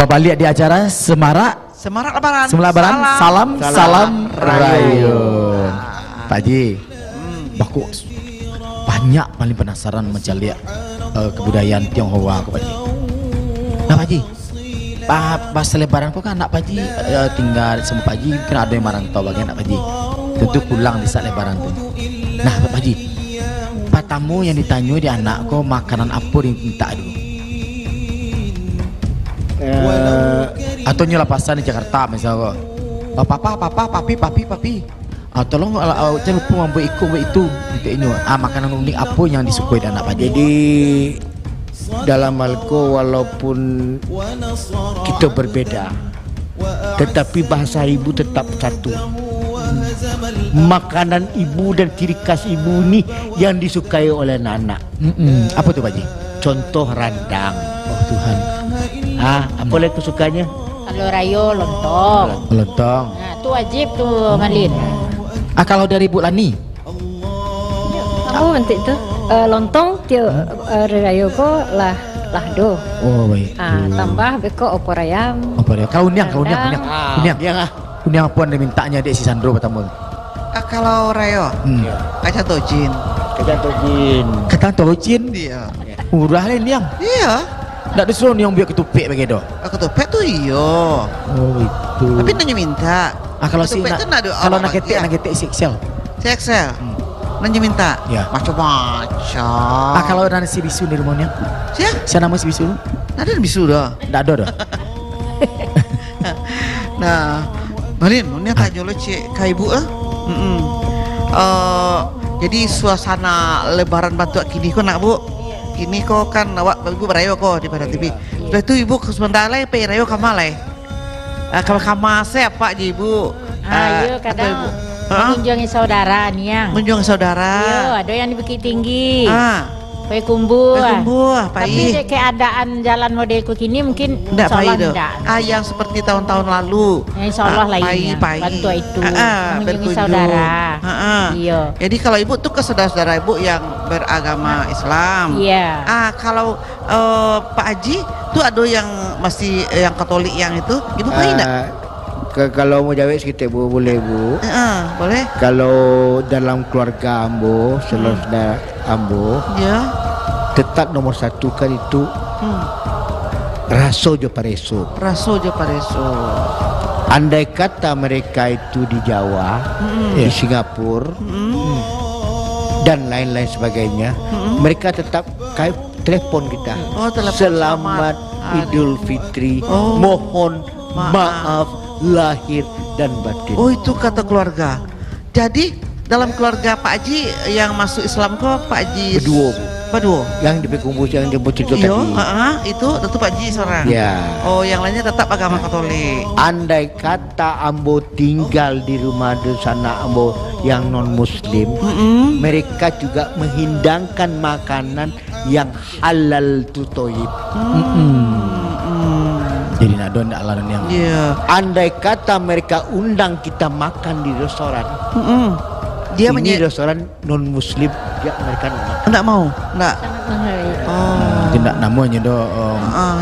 Speaker 2: Balik di acara Semarak
Speaker 1: Lebaran.
Speaker 2: Salam Rayun. Pak Ji, aku banyak paling penasaran mencari kebudayaan Tionghoa aku Pak Ji. Nah Pak Ji, pas Lebaran kok kan anak Pak Ji tinggal sama Pak Ji, kan ada yang merantau bagian anak Pak Ji. Tentu pulang di saat Lebaran tuh. Nah Pak Ji, Pak tamu yang ditanya di anak kok makanan apa yang minta dulu? Atau nyelapasan di Jakarta misalnya papi tolong jangan lupa mampu itu makanan unik apa yang disukai dan anak Pak Ji.
Speaker 4: Jadi dalam halku walaupun kita berbeda tetapi bahasa ibu tetap satu. Makanan ibu dan ciri khas ibu ini yang disukai oleh anak.
Speaker 2: Apa tuh Pak Ji?
Speaker 4: Contoh rendang.
Speaker 2: Oh Tuhan.
Speaker 4: Apa lagi kesukanya?
Speaker 5: Kalau rayo lontong.
Speaker 2: Lontong.
Speaker 5: Nah, tu wajib tu Malin.
Speaker 2: Kalau dari Bu Lani?
Speaker 3: Kamu nanti tu lontong tio rayo ko lah do.
Speaker 2: Oh baik.
Speaker 3: Tambah beko opor ayam.
Speaker 2: Apa dia? Kuniang. Kuniang apa yang mintanya dek si Sandro pertama?
Speaker 1: Kalau Rayo, kacang tojin.
Speaker 2: Kata tojin.
Speaker 1: Iya.
Speaker 2: Murah lain yang.
Speaker 1: Iya.
Speaker 2: Nak disuruh ni yang biar ketupik bagi do.
Speaker 1: Ketupek tuh iyo.
Speaker 2: Oh itu.
Speaker 1: Tapi nanya minta.
Speaker 2: Kalau si
Speaker 1: ketupek
Speaker 2: nak,
Speaker 1: tu nak ada
Speaker 2: kalau
Speaker 1: awak
Speaker 2: nak ketek
Speaker 1: bagi,
Speaker 2: si Excel.
Speaker 1: Si Excel. Nanya minta.
Speaker 2: Ya.
Speaker 1: Macam-macam.
Speaker 2: Kalau ada si bisu di rumahnya,
Speaker 1: Siapa?
Speaker 2: siapa nama si bisu?
Speaker 1: Ada bisu dah.
Speaker 2: Tidak ada dah.
Speaker 1: Nah, Malin, ini tak jual cik kai ibu ah. Jadi suasana Lebaran bantu kini kau nak bu? Kini kau kan awak ibu berayo kau di pada TV. Lepas tu ibu ke sebentar lagi pergi rayo kamalai. Kalau kamar siapa je ibu?
Speaker 5: Iya
Speaker 1: atau
Speaker 5: kadang
Speaker 1: ibu? Hah?
Speaker 5: mengunjungi saudara nih yang.
Speaker 1: Menjunjung saudara.
Speaker 5: Iya, ada yang di Bukit Tinggi. Kue kumbu.
Speaker 1: Kumbuh,
Speaker 5: Tapi
Speaker 1: pai.
Speaker 5: keadaan jalan modelku kini mungkin
Speaker 1: Enggak pai
Speaker 5: insyaallah
Speaker 1: tu.
Speaker 5: enggak.
Speaker 1: Yang seperti tahun-tahun lalu.
Speaker 5: Ya, insyaallah lainnya.
Speaker 1: Pai.
Speaker 5: Bantu itu. Mengunjungi
Speaker 1: Berkunjung.
Speaker 5: saudara. Iya.
Speaker 1: Jadi kalau ibu tuh ke saudara-saudara ibu yang beragama Islam.
Speaker 5: Iya.
Speaker 1: Kalau Pak Haji tuh ada yang masih yang Katolik yang itu, ibu pai enggak?
Speaker 4: Kalau mau jawab kita boleh bu.
Speaker 1: Boleh.
Speaker 4: Kalau dalam keluarga ambo, saudara ambo,
Speaker 1: Ya.
Speaker 4: tetap nomor satu kan itu raso jo pareso.
Speaker 1: Raso je pareso.
Speaker 4: Andai kata mereka itu di Jawa, di Singapura, dan lain-lain sebagainya, mereka tetap kayak telepon kita.
Speaker 1: Oh, telepon
Speaker 4: Selamat
Speaker 1: selamat.
Speaker 4: Idul Fitri.
Speaker 1: Oh.
Speaker 4: Mohon
Speaker 1: Maaf.
Speaker 4: maaf lahir dan batin.
Speaker 1: Oh, itu kata keluarga. Jadi dalam keluarga Pak Haji yang masuk Islam kok Pak Haji
Speaker 4: Berdua, Bu.
Speaker 1: Berdua.
Speaker 4: Yang dibekumpul yang dia cerita
Speaker 1: Iyo,
Speaker 4: tadi.
Speaker 1: itu Pak Haji seorang.
Speaker 4: Ya.
Speaker 1: Oh, yang lainnya tetap agama Katolik.
Speaker 4: Andai kata ambo tinggal di rumah di sana ambo yang non muslim, mereka juga menghidangkan makanan yang halal tu toib.
Speaker 2: Jadi nak ada ndak laran yang.
Speaker 1: Iya.
Speaker 4: Andai kata mereka undang kita makan di restoran,
Speaker 1: Dia
Speaker 4: ini restoran non muslim, ya mereka nak makan.
Speaker 1: enggak mau, enggak. Oh.
Speaker 2: Tidak namanya do.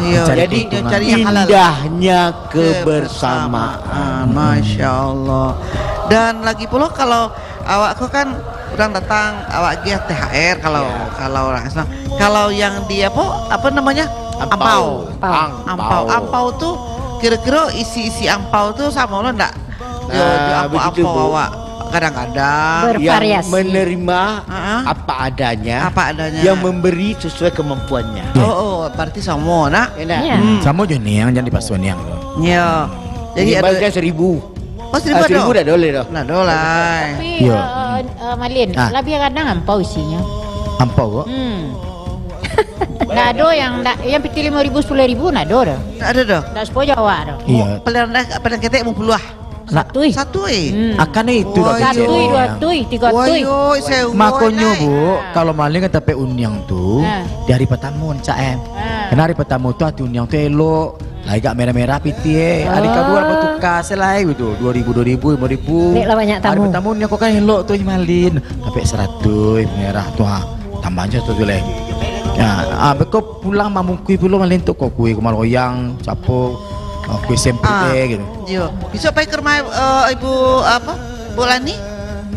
Speaker 1: Iya.
Speaker 2: mencari
Speaker 1: Jadi
Speaker 2: keuntungan.
Speaker 1: cari yang halal.
Speaker 4: Indahnya kebersamaan.
Speaker 1: Masya Allah. Dan lagi pula kalau awak kau kan udah datang awak dia THR kalau
Speaker 4: Ya.
Speaker 1: kalau orang Islam. Kalau yang dia apa namanya? Ampau. Ampau tuh kira-kira isi ampau tuh sama lo enggak?
Speaker 4: Begitu,
Speaker 1: Ampau
Speaker 4: Bu.
Speaker 1: awak kadang-kadang
Speaker 4: Yang
Speaker 5: Bervariasi.
Speaker 4: menerima
Speaker 1: Ah.
Speaker 4: apa adanya,
Speaker 1: apa adanya.
Speaker 4: yang memberi sesuai kemampuannya.
Speaker 1: Oh, berarti sama nak.
Speaker 4: Enak.
Speaker 5: Iya.
Speaker 2: Sama je ni yang jangan dipasuan yang tu.
Speaker 1: Ya.
Speaker 4: Jadi
Speaker 1: Jadi ada
Speaker 4: ada 1,000.
Speaker 1: Oh, 1.000
Speaker 4: 1,000 dah boleh dah.
Speaker 1: Nah, dolai.
Speaker 5: Tapi
Speaker 2: Iya.
Speaker 5: Malin,
Speaker 2: Ah.
Speaker 5: lebih kadang ampau isinya.
Speaker 2: Ampau kok.
Speaker 5: Nggak ada yang piti 5.000 10.000 nggak ada dah.
Speaker 1: Tak ada dah.
Speaker 5: Nggak sepuluh Jawa dah.
Speaker 2: Iya.
Speaker 1: Pelihan ketek mau peluah.
Speaker 5: Satu
Speaker 1: Satu
Speaker 2: Akan itu
Speaker 1: Oh,
Speaker 2: dah
Speaker 5: Satu,
Speaker 2: kecil.
Speaker 5: dua tui, tiga tui.
Speaker 1: Wayo, saya
Speaker 2: Makonyo
Speaker 1: naik.
Speaker 2: bu, kalau maling kan tapi unyang tu di hari pertama cak em. Karena hari pertama tu hati unyang tu elok, lagi gak merah-merah piti Hari kedua lepas tukar selai gitu, 2.000, 5.000.
Speaker 3: Nek lah banyak
Speaker 2: Hari
Speaker 3: tamu.
Speaker 2: pertama unyang kau kan elok tu malin, tapi 100 merah tu tambah aja tu le. Ya, beko pulang mamungkui pula malin tu kau kue kumal royang, capo, kue sempe gitu.
Speaker 1: Yo, besok pergi ke rumah ibu apa? Bulani?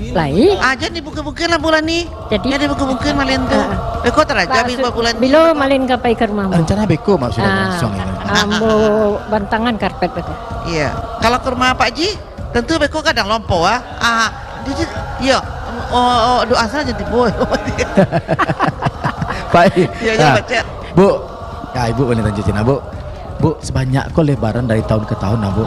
Speaker 3: Lai.
Speaker 1: Jadi bukan lah Bulani.
Speaker 3: Jadi
Speaker 1: bukan malin tu. Kau teraja ibu Bulani.
Speaker 3: Bilo malin kapai ke rumahmu.
Speaker 2: Rencana beko maksudnya langsung ini.
Speaker 3: Ambo bantangan karpet beko.
Speaker 1: Iya. Kalau ke rumah Pak Ji, tentu beko kadang lompo dia iya. Doa saja jadi boy.
Speaker 2: Baik.
Speaker 1: Iya,
Speaker 2: Nah,
Speaker 1: baca.
Speaker 2: Bu, ya ibu boleh lanjutin Bu. Bu, sebanyak kok lebaran dari tahun ke tahun Bu.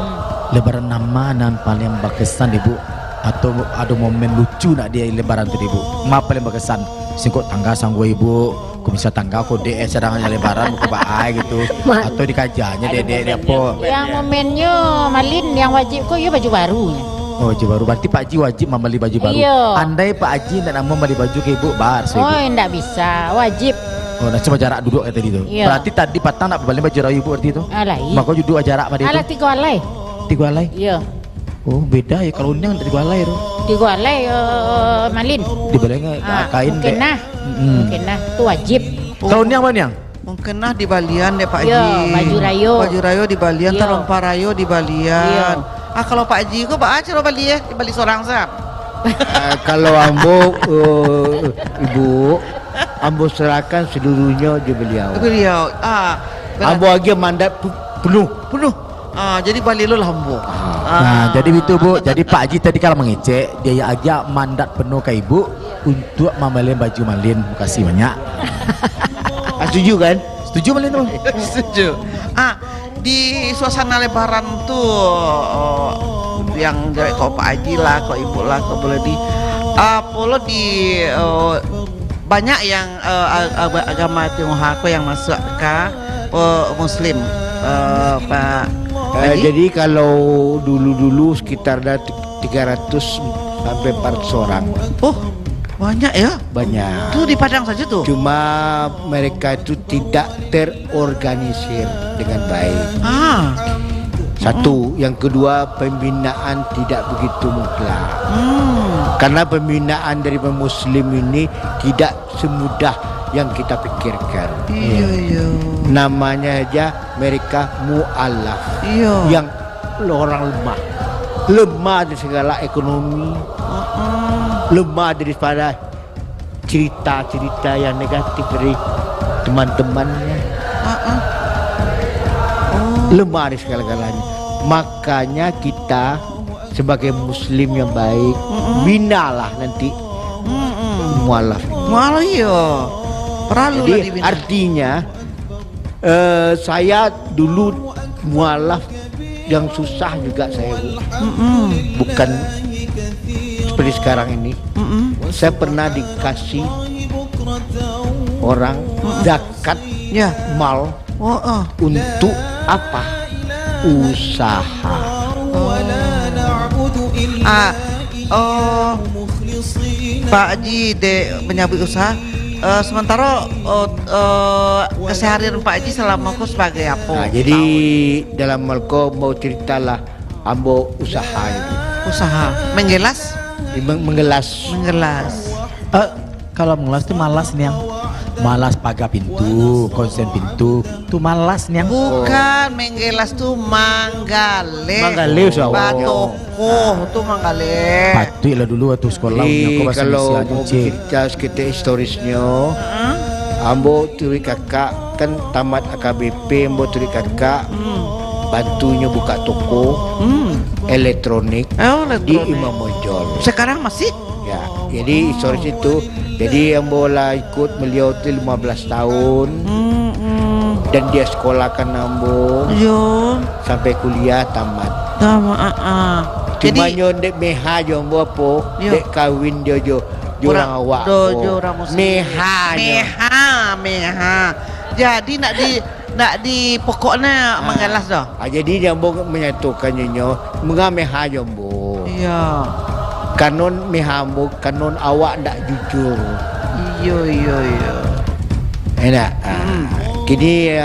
Speaker 2: Lebaran nama nan paling berkesan Ibu atau ada momen lucu nak dia lebaran tu Ibu. Ma paling berkesan. Singkut tangga sanggup Ibu. Kau bisa tangga kau DS cadangan lebaran ke baai gitu. Atau dikajanya dia apa.
Speaker 5: Yang momennya Malin yang wajib kok ya baju barunya.
Speaker 2: Oh, baju baru. Berarti Pak Haji wajib membeli baju baru.
Speaker 5: Iya.
Speaker 2: Andai Pak Haji tidak mau membeli baju ke Ibu, bar so,
Speaker 5: Oh,
Speaker 2: Ibu.
Speaker 5: enggak bisa, wajib.
Speaker 2: Oh, nah coba jarak duduk kayak tadi tu.
Speaker 5: Iya.
Speaker 2: Berarti tadi patang nak beli baju rayu Ibu berarti tu.
Speaker 5: Alai.
Speaker 2: Maka duduk jarak pada
Speaker 5: Alah
Speaker 2: itu.
Speaker 5: 3 alai.
Speaker 2: 3 alai.
Speaker 5: Iya.
Speaker 2: Oh, beda ya kalau unyang dari 3 alai tu.
Speaker 5: 3 alai Malin.
Speaker 2: Dibelengnya kain
Speaker 5: mungkin nah. Mungkin nah, itu wajib.
Speaker 2: Kalau unyang mana yang?
Speaker 1: Mungkin nah di Balian deh Pak Ji.
Speaker 5: Iya, baju rayo.
Speaker 1: Baju rayo di Balian,
Speaker 5: Iya.
Speaker 1: terompa rayo di Balian.
Speaker 5: Iya.
Speaker 1: Kalau Pak Ji kok baca lo Bali di Bali seorang sah.
Speaker 4: Kalau ambo ibu, ambo serahkan seluruhnya di beliau.
Speaker 1: Beliau,
Speaker 4: Ambo lagi mandat penuh.
Speaker 1: penuh. Jadi Bali lo lambo.
Speaker 2: Nah, jadi itu Bu. Jadi Pak Haji tadi kalau mengecek dia ajak mandat penuh ke Ibu. untuk Mamalin baju Malin. Terima kasih banyak.
Speaker 4: Setuju kan?
Speaker 2: Setuju Malin tuh?
Speaker 1: Setuju. Di suasana lebaran tuh yang dari kau Pak Haji lah, kau Ibu lah, kau boleh di polo di banyak yang agama Tionghoa kau yang masuk ke Muslim, Pak Haji.
Speaker 4: Jadi kalau dulu sekitar ada 300 sampai 400 orang.
Speaker 1: Oh, banyak ya?
Speaker 4: Banyak.
Speaker 1: Tuh di Padang saja tuh.
Speaker 4: Cuma mereka itu tidak terorganisir dengan baik. Satu, yang kedua pembinaan tidak begitu mutlak. Karena pembinaan dari Muslim ini tidak semudah yang kita pikirkan.
Speaker 1: Iya.
Speaker 4: Namanya aja mereka mu'alaf.
Speaker 1: Iya.
Speaker 4: Yang orang lemah dari segala ekonomi, lemah daripada cerita-cerita yang negatif dari teman-temannya, lemah dari segala-galanya. Makanya kita sebagai Muslim yang baik, binalah nanti mualaf.
Speaker 1: Malah iya. Perlu
Speaker 4: Jadi artinya saya dulu mualaf yang susah juga saya bukan seperti sekarang ini. Saya pernah dikasih orang zakat
Speaker 1: ya
Speaker 4: mal untuk apa? Usaha.
Speaker 1: Pak Haji menyambut usaha. Sementara keseharian Pak Haji selama aku sebagai apa?
Speaker 4: Nah, jadi dalam malko mau ceritalah ambo usaha itu.
Speaker 1: Usaha menggelas,
Speaker 4: Menggelas.
Speaker 2: Kalau mengelas tuh malas nih yang malas pagar pintu, konsen pintu, tuh malas nih yang.
Speaker 1: bukan menggelas tuh manggale.
Speaker 4: Manggale usaha.
Speaker 1: Batoko tuh manggale.
Speaker 2: Patut lah dulu waktu sekolah
Speaker 4: Jadi
Speaker 2: aku bahasa
Speaker 4: kalau
Speaker 2: Indonesia
Speaker 4: mau
Speaker 2: Cik.
Speaker 4: cerita sekitar historisnya, ambo turi kakak kan tamat AKBP, ambo turi kakak bantunya buka toko elektronik di Imam Bonjol.
Speaker 1: Sekarang masih?
Speaker 4: Ya, jadi historis itu. Jadi ambo lah ikut beliau itu 15 tahun dan dia sekolahkan ambo
Speaker 1: Yo,
Speaker 4: sampai kuliah tamat. Cuma
Speaker 1: Jadi
Speaker 4: nyondek meha jo ambo apa?
Speaker 1: Yo.
Speaker 4: Dek kawin dia jo orang awak.
Speaker 1: orang muslim.
Speaker 4: Meha.
Speaker 1: Meha. Jadi nak di pokoknya menggelas dah.
Speaker 4: Jadi jambo menyatukannya nyo mengameha jambo.
Speaker 1: Iya.
Speaker 4: Kanon mehambo, kanon awak ndak jujur.
Speaker 1: Iya.
Speaker 4: Enak. Kini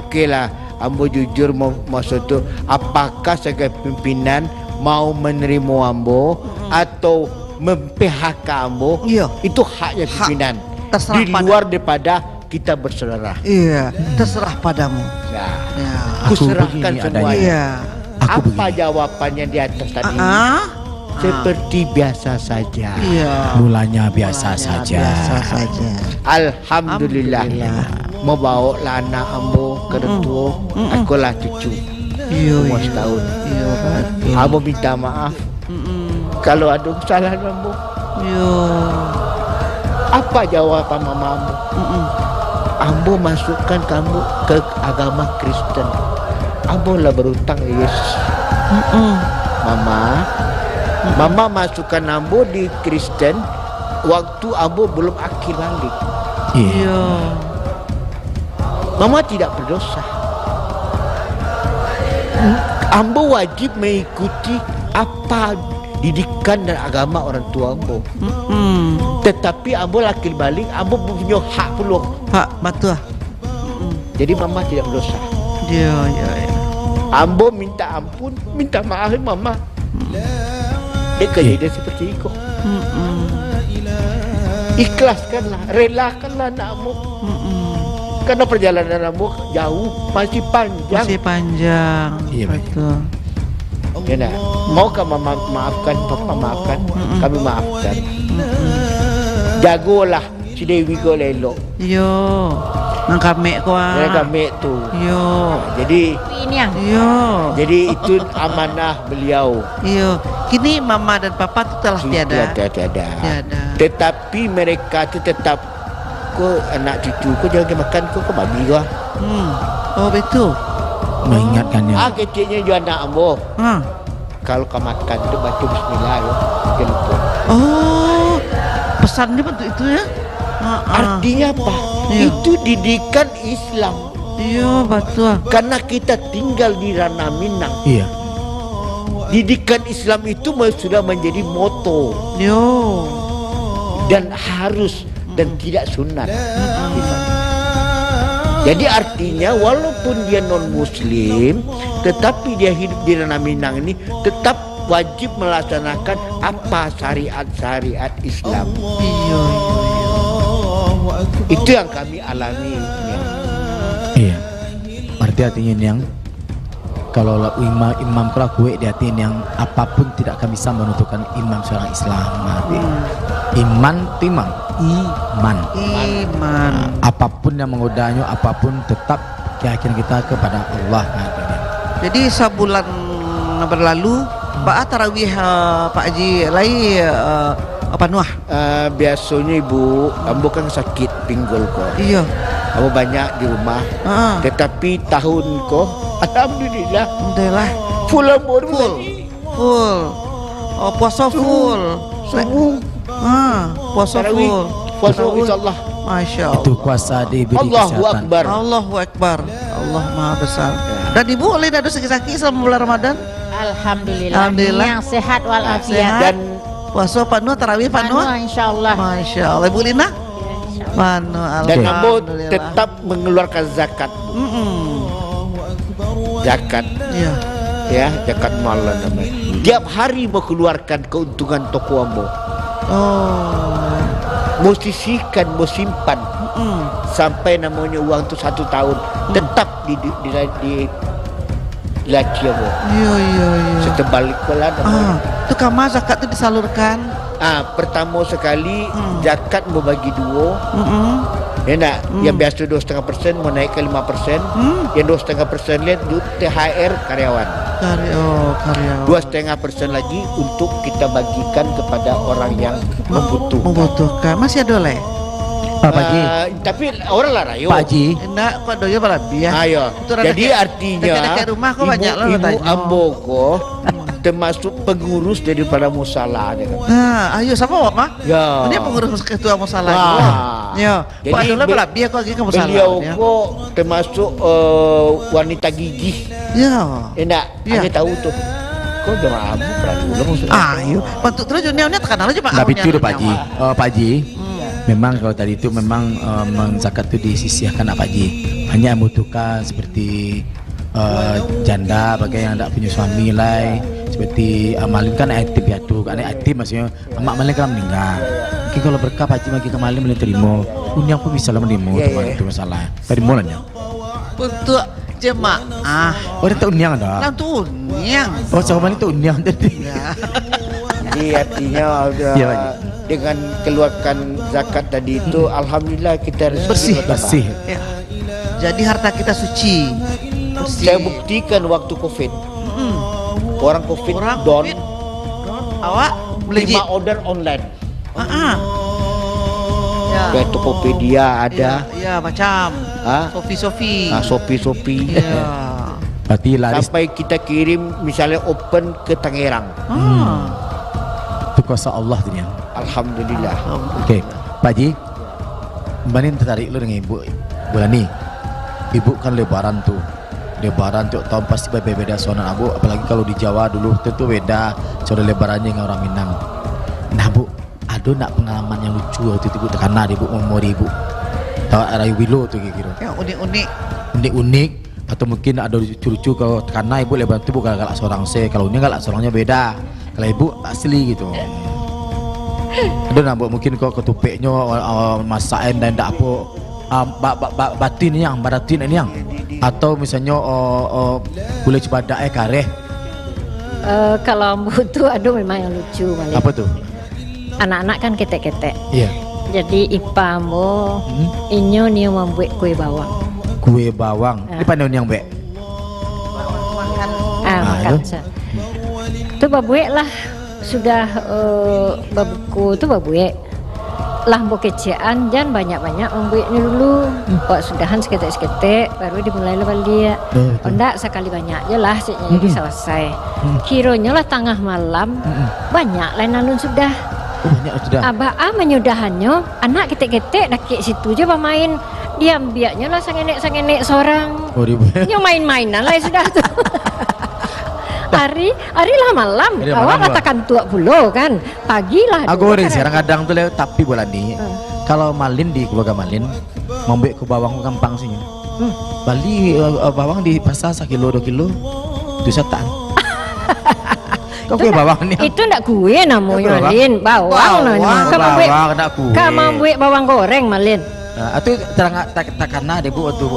Speaker 4: okey lah. Ambo jujur maksud tu apakah sebagai pimpinan mau menerima ambo atau mem-PHK ambo?
Speaker 1: Iya.
Speaker 4: Itu haknya pimpinan.
Speaker 1: Terserah
Speaker 4: Di luar daripada kita bersaudara.
Speaker 1: Iya, terserah padamu.
Speaker 4: Nah,
Speaker 1: Ya.
Speaker 4: aku
Speaker 2: Aku
Speaker 4: serahkan
Speaker 2: begini
Speaker 4: semuanya.
Speaker 2: adanya.
Speaker 1: Iya.
Speaker 2: Aku
Speaker 4: Apa jawapannya di atas tadi? Seperti biasa saja.
Speaker 1: Iya.
Speaker 2: Mulanya biasa saja.
Speaker 1: Biasa saja.
Speaker 4: Alhamdulillah. Mau bawa lah anak ambo ke tua, aku lah cucu.
Speaker 1: Iya.
Speaker 4: Umur setahun.
Speaker 1: Iya, betul.
Speaker 4: Ambo minta maaf kalau ada kesalahan ambo.
Speaker 1: Iya.
Speaker 4: Apa jawaban mama ambo? Ambo masukkan kamu ke agama Kristen. Ambo lah berutang Yesus. Mama masukkan ambo di Kristen waktu ambo belum akil balik.
Speaker 1: Iya.
Speaker 4: Mama tidak berdosa. Ambo wajib mengikuti apa didikan dan agama orang tua ambo. Tetapi ambo akil balik, ambo punya hak puluh.
Speaker 1: Pak, betul.
Speaker 4: Jadi mama tidak berdosa.
Speaker 1: Iya.
Speaker 4: Ambo minta ampun, minta maaf mama. Dia kejadian seperti itu. Ikhlaskanlah, relakanlah anakmu. Karena perjalanan anakmu jauh, masih panjang.
Speaker 1: Masih panjang.
Speaker 2: Iya,
Speaker 1: betul.
Speaker 4: Ya nak, maukah mama maafkan, papa maafkan, kami maafkan. Jagolah si Dewi kau elok.
Speaker 1: Iya. Nang kami kuah.
Speaker 4: Dia kami tu.
Speaker 1: Iya.
Speaker 4: Jadi
Speaker 5: Ini yang
Speaker 1: Iya.
Speaker 4: jadi itu amanah beliau.
Speaker 1: Iya. Kini mama dan papa itu telah tiada.
Speaker 4: Tiada.
Speaker 1: Tiada.
Speaker 4: Tetapi mereka itu tetap ko anak cucu ko jangan makan ko babi ko.
Speaker 1: Oh betul.
Speaker 2: Mengingatkannya.
Speaker 4: Kecilnya juga anak ambo. Kalau kau makan itu baca bismillah ya. Jangan lupa.
Speaker 1: Oh, pesannya bentuk itu ya?
Speaker 4: Artinya apa?
Speaker 1: Iya.
Speaker 4: Itu didikan Islam.
Speaker 1: Iya betul.
Speaker 4: Karena kita tinggal di ranah Minang.
Speaker 2: Iya.
Speaker 4: Didikan Islam itu sudah menjadi moto
Speaker 1: Yo.
Speaker 4: dan harus dan tidak sunat. Jadi artinya walaupun dia non muslim, tetapi dia hidup di ranah Minang ini tetap wajib melaksanakan apa syariat-syariat Islam.
Speaker 1: Iya.
Speaker 4: Itu yang kami alami.
Speaker 2: Iya. Berarti artinya yang kalau imam kalau kue di hati yang apapun tidak akan bisa menentukan imam seorang Islam. Iman itu iman. Apapun yang menggodanya, apapun tetap keyakinan kita kepada Allah.
Speaker 1: Jadi sebulan berlalu, Pak tarawih Pak Haji lai apa nuah?
Speaker 4: Biasanya ibu, ambo kan sakit pinggul kok.
Speaker 1: Iya.
Speaker 4: Ambo banyak di rumah. Tetapi tahun kok, alhamdulillah.
Speaker 1: Alhamdulillah.
Speaker 4: Full ambo
Speaker 1: Full. Oh puasa full.
Speaker 4: Subuh.
Speaker 1: Puasa full.
Speaker 4: Puasa insyaallah.
Speaker 1: Masya Allah.
Speaker 2: Itu kuasa diberi
Speaker 4: Allahu
Speaker 2: kesehatan.
Speaker 4: Akbar.
Speaker 1: Allahu Akbar. Allah Maha Besar. Dan ibu oleh ada sakit-sakit selama bulan Ramadan?
Speaker 5: Alhamdulillah.
Speaker 1: Alhamdulillah.
Speaker 5: Yang sehat walafiat.
Speaker 1: Dan puasa penuh, tarawih penuh.
Speaker 5: Insyaallah.
Speaker 1: Masya Allah. Ibu Lina? Penuh.
Speaker 4: Dan ambo
Speaker 1: Alhamdulillah.
Speaker 4: tetap mengeluarkan zakat. Zakat.
Speaker 1: Iya.
Speaker 4: Ya, zakat malam namanya. Tiap hari mau keluarkan keuntungan toko ambo.
Speaker 1: Oh.
Speaker 4: Mau sisihkan, mau simpan. Sampai namanya uang itu 1 tahun tetap di laci ambo.
Speaker 1: Iya.
Speaker 4: Setebalik pula namanya.
Speaker 1: Itu kamar zakat itu disalurkan.
Speaker 4: Pertama sekali zakat mau bagi 2. Ya nak, yang biasa 2,5% mau naik ke 5%. Yang 2,5% lihat duit THR karyawan.
Speaker 1: Karyawan.
Speaker 4: 2,5% lagi untuk kita bagikan kepada orang yang
Speaker 1: Membutuhkan. Masih ada oleh?
Speaker 2: Pak Haji.
Speaker 4: Tapi orang lah rayo.
Speaker 2: Pak Haji.
Speaker 1: Enggak, kok doya berlebih ya?
Speaker 4: Ayo.
Speaker 1: Itu orang
Speaker 4: Jadi
Speaker 1: dekat-
Speaker 4: artinya
Speaker 1: dekat rumah kok banyak loh
Speaker 4: ibu
Speaker 1: katanya.
Speaker 4: ambo kok termasuk pengurus daripada musala dia kata.
Speaker 1: Nah, ayo sama Wak mah?
Speaker 4: Ya.
Speaker 1: Ini pengurus ketua musalah.
Speaker 4: Wah.
Speaker 1: Ya.
Speaker 4: Jadi
Speaker 1: Pak Abdullah berlebih kok lagi ke musalah.
Speaker 4: Beliau
Speaker 1: ya.
Speaker 4: kok termasuk wanita gigih.
Speaker 1: Ya.
Speaker 4: Enak,
Speaker 1: Ya.
Speaker 4: hanya tahu tuh. Kok udah mamu pernah maksudnya.
Speaker 1: Ayo, bantu terus juniornya tekan aja Pak.
Speaker 2: Tapi
Speaker 1: Arumnya,
Speaker 2: itu Pak Haji.
Speaker 1: Arumnya.
Speaker 2: Pak Haji. Memang kalau tadi itu memang zakat itu disisihkan Pak Haji. Hanya membutuhkan seperti janda bagi yang tidak punya suami lah, seperti Malin kan aktif ya tuh, kan aktif maksudnya Mak Malin kan meninggal. Mungkin kalau berkah Pak Haji bagi ke Malin boleh terima, unyang pun bisa lah menerima teman itu masalah. Terima lah ya.
Speaker 1: Untuk jemaah.
Speaker 2: Oh dia tak unyang dah.
Speaker 1: Lang tuh unyang.
Speaker 2: Oh sama Malin tu unyang tadi.
Speaker 1: Ya.
Speaker 4: Jadi artinya
Speaker 2: Ya, Pak Haji.
Speaker 4: dengan keluarkan zakat tadi itu alhamdulillah kita
Speaker 1: Bersih.
Speaker 2: Bersih.
Speaker 1: Ya. Jadi harta kita suci. Bersih.
Speaker 4: Saya buktikan waktu Covid. Orang Covid
Speaker 1: Orang
Speaker 4: don
Speaker 1: Covid. Awak legit.
Speaker 4: 5 order online.
Speaker 1: Ya.
Speaker 4: Kayak Tokopedia ada.
Speaker 1: Ya, macam.
Speaker 4: Ah?
Speaker 1: Sofi.
Speaker 4: Shopee.
Speaker 1: Ya.
Speaker 2: Berarti laris
Speaker 4: Sampai kita kirim misalnya open ke Tangerang.
Speaker 2: itu kuasa Allah tu yang.
Speaker 4: Alhamdulillah.
Speaker 2: Okey, Pak Haji. Malin tertarik lu dengan ibu bulan ni. Ibu kan lebaran tu. Lebaran tu tahun pasti berbeda soalan abu, apalagi kalau di Jawa dulu tentu beda soal lebarannya dengan orang Minang. Nah Bu, ada nak pengalaman yang lucu waktu itu Bu terkena di Bu umur ibu. Tahu Rayu Wilo tu kira-kira.
Speaker 1: Yang unik-unik.
Speaker 2: Unik-unik atau mungkin ada lucu-lucu kalau terkena ibu lebaran tu bukan galak seorang kalau ini galak seorangnya beda. Kalau ibu asli gitu. Ada nak Bu mungkin kau ketupeknya masakan dan tak apa batin yang baratin ini yang atau misalnya boleh coba dae kareh
Speaker 3: Kalau ambu tuh aduh memang yang lucu Malin.
Speaker 2: apa tuh?
Speaker 3: Anak-anak kan ketek-ketek.
Speaker 2: Iya.
Speaker 3: Jadi ipa ambo inyo ni membuat kue bawang.
Speaker 2: Kue bawang. Ini pandai yang baik.
Speaker 3: Makan
Speaker 2: itu?
Speaker 3: sa. Tu babuek lah sudah babuku tu babuek. Lah mbok kecean jangan banyak-banyak membuatnya dulu. Kok sudahan seketek-seketek baru dimulai balik. Oh ndak sekali banyak je lah jadi selesai. Kiranya lah tengah malam banyak lain alun sudah.
Speaker 2: Oh, banyak sudah.
Speaker 3: Abah menyudahannya anak ketek-ketek dakik situ je bermain. Diam biaknya lah sangenek seorang.
Speaker 2: Oh,
Speaker 3: dia main-mainan lah sudah tu. Hari lah malam.
Speaker 2: Hari
Speaker 3: Awak
Speaker 2: malam,
Speaker 3: katakan tua pulau kan. Pagi lah.
Speaker 2: Aku sekarang kadang tu lewat tapi bola ni. Kalau Malin di keluarga Malin membuat ke bawang gampang sih. Bali bawang di pasar 1 kilo 2 kilo itu setan. Kau kue bawang ni?
Speaker 3: Itu ndak kue namanya Malin. Bawang namanya.
Speaker 2: Bawang nak kue.
Speaker 3: Kamu buat bawang goreng Malin.
Speaker 2: Atau terang tak karena deh bu waktu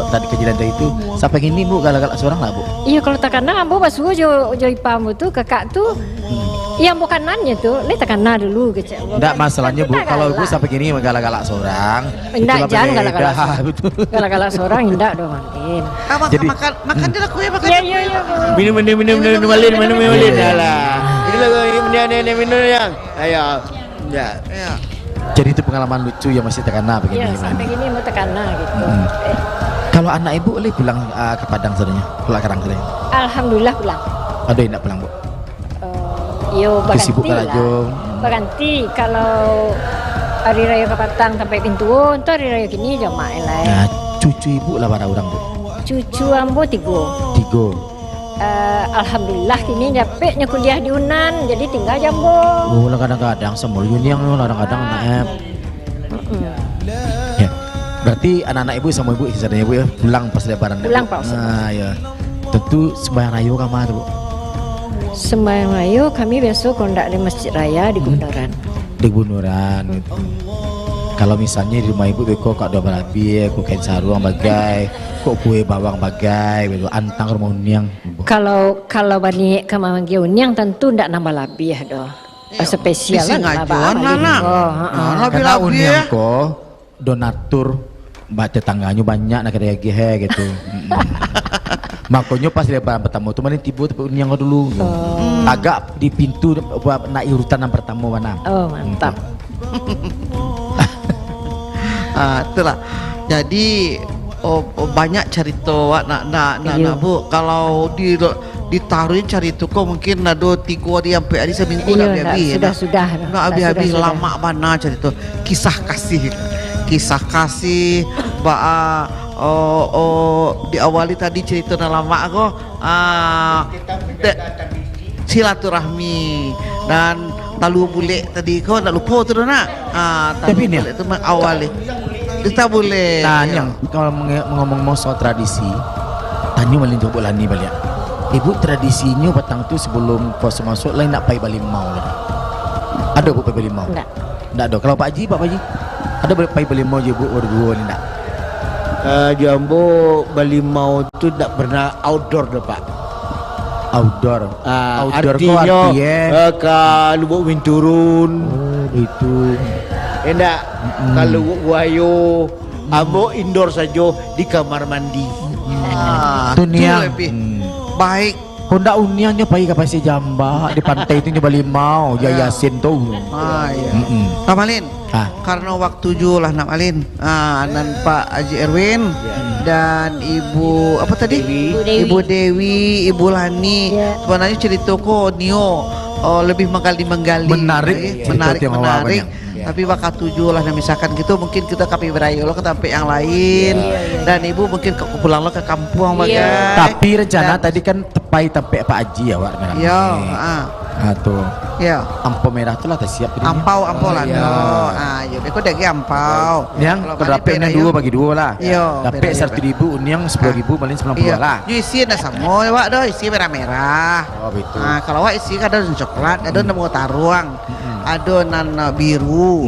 Speaker 2: tadi kejadian itu sampai gini bu galak-galak seorang lah bu.
Speaker 3: Iya kalau tak karena ambo basuh jo ipamu tu kakak tu yang bukan nanya tu le tak karena dulu kecil.
Speaker 2: Enggak masalahnya bu kalau ibu sampai gini galak-galak seorang.
Speaker 3: Enggak jangan galak-galak.
Speaker 2: Betul.
Speaker 3: Galak-galak seorang enggak dong Malin.
Speaker 1: Jadi makan dia lah kue makan.
Speaker 3: Iya.
Speaker 4: Minum Malin. Alah. Ini minum yang. Ayo. Ya.
Speaker 2: Jadi itu pengalaman lucu yang masih terkena begini.
Speaker 3: Iya sampai gini mau terkena gitu.
Speaker 2: Kalau anak ibu boleh pulang ke Padang sebenarnya, pulang Karang sebenarnya.
Speaker 3: Alhamdulillah pulang.
Speaker 2: Ada yang nak pulang bu?
Speaker 3: Yo
Speaker 2: Kesibuk
Speaker 3: berganti lah.
Speaker 2: Rajo.
Speaker 3: Berganti kalau hari raya ke Patang sampai pintu untuk hari raya gini jamaah lah.
Speaker 2: Nah, cucu ibu lah para orang bu.
Speaker 3: Cucu ambo 3.
Speaker 2: 3.
Speaker 3: Alhamdulillah kini dapetnya kuliah di Unan jadi tinggal jambo.
Speaker 2: Oh, kadang-kadang semua yang kadang-kadang anak ya. Berarti anak-anak ibu sama ibu istilahnya ibu ya pulang pas lebaran.
Speaker 3: Pulang Pak.
Speaker 2: Nah, ya. Tentu sembahyang rayu kamar bu.
Speaker 3: Sembahyang rayu kami besok kondak di Masjid Raya di Bundaran.
Speaker 2: Di Bundaran gitu. Kalau misalnya di rumah ibu kok kak dua balabi, kok kain sarung bagai, kok kue bawang bagai, gitu antang rumah uniang.
Speaker 3: Kalau bani ke Mamanggi Uniang tentu ndak nambah lebih ya doh. Spesial lah
Speaker 2: Karena uniang kok donatur mbak tetangganya banyak nak kayak gitu. Makanya pas lebaran pertama tu mana tiba tapi uniang dulu. Agak di pintu nak urutan yang pertama mana.
Speaker 3: Oh mantap.
Speaker 1: Itulah. Jadi banyak cerita nak bu. Kalau ditaruhin cerita kok mungkin ada 3 hari sampai hari seminggu nak habis.
Speaker 3: Sudah.
Speaker 1: Nak habis lama mana cerita. Kisah kasih. Diawali tadi cerita lama kok. Silaturahmi dan talu bule tadi kau nak lupa tu nak. Tapi ni itu awali. Kita boleh.
Speaker 2: Nah, yang kalau ngomong soal tradisi, tanya Malin coba lani balik. Ibu tradisinya petang tu sebelum puasa masuk lain nak pai balik mau lah. Ada bu pai balik mau?
Speaker 3: Enggak.
Speaker 2: Enggak ada. Kalau Pak Haji, ada pai balik mau je bu berdua ni enggak?
Speaker 4: Jambo balik mau tu tak pernah outdoor dah pak.
Speaker 2: Outdoor. Outdoor
Speaker 4: artinya kalau buat wind turun.
Speaker 2: Oh, itu.
Speaker 4: Enggak. Kalau wayo ambo indoor saja di kamar mandi.
Speaker 2: Tu niang.
Speaker 1: Baik.
Speaker 2: Honda uniangnya pai kapal si Jamba di pantai itu nyoba limau Yayasin tu.
Speaker 1: Iya. Nak Malin. Karena waktu ju lah nak Malin. Dan Pak Haji Erwin dan Ibu apa tadi? Ibu Dewi, Ibu Lani. Sebenarnya cerita kok Nio lebih menggali.
Speaker 2: Menarik.
Speaker 1: Tapi bakal tujuh lah, misalkan gitu mungkin kita kapi berayu lo ke tempat yang lain dan ibu mungkin pulang lo ke kampung bagai.
Speaker 2: Tapi rencana tadi kan tepai tempat Pak Haji ya Wak.
Speaker 1: Iya.
Speaker 2: Tuh.
Speaker 1: Iya.
Speaker 2: Ampau merah tu lah tersiap.
Speaker 1: Ampau lah no. Jadi aku dagi ampau.
Speaker 2: Yang kedapatnya 2 bagi 2 lah.
Speaker 1: Iya.
Speaker 2: Dapat 1.000 uniang 10.000 Malin 90 lah.
Speaker 1: Isi ada sama Wak doh, isi merah-merah.
Speaker 2: Oh betul.
Speaker 1: Kalau Wak isi ada coklat, ada nemu taruang. Ada nana biru,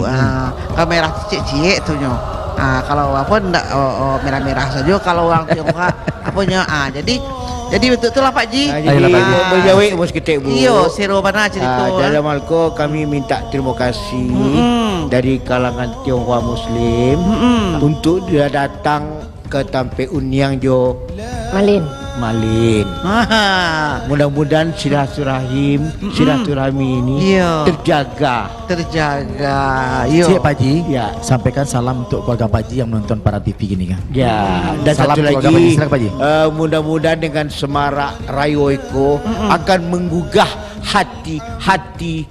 Speaker 1: kamera cek tu nyo. Kalau apa ndak merah-merah saja. Kalau orang Tionghoa apanya. Jadi betul lah Pak Ji.
Speaker 4: Berjawab bos ketek bu.
Speaker 1: Iyo, sero mana cerita.
Speaker 4: Dalam halko kami minta terima kasih dari kalangan Tionghoa Muslim untuk dia datang ke tempat uniang jo Malin. Mudah-mudahan silaturahmi ini
Speaker 1: Iya.
Speaker 4: terjaga.
Speaker 1: Yuk.
Speaker 2: Cik Pak Haji,
Speaker 4: Ya.
Speaker 2: sampaikan salam untuk keluarga Pak Haji yang menonton para TV gini kan.
Speaker 4: Ya, dan
Speaker 2: Salam
Speaker 4: satu
Speaker 2: keluarga
Speaker 4: lagi,
Speaker 2: Pak Haji, silakan Pak Haji.
Speaker 4: mudah-mudahan dengan semarak Rayo Eko akan menggugah hati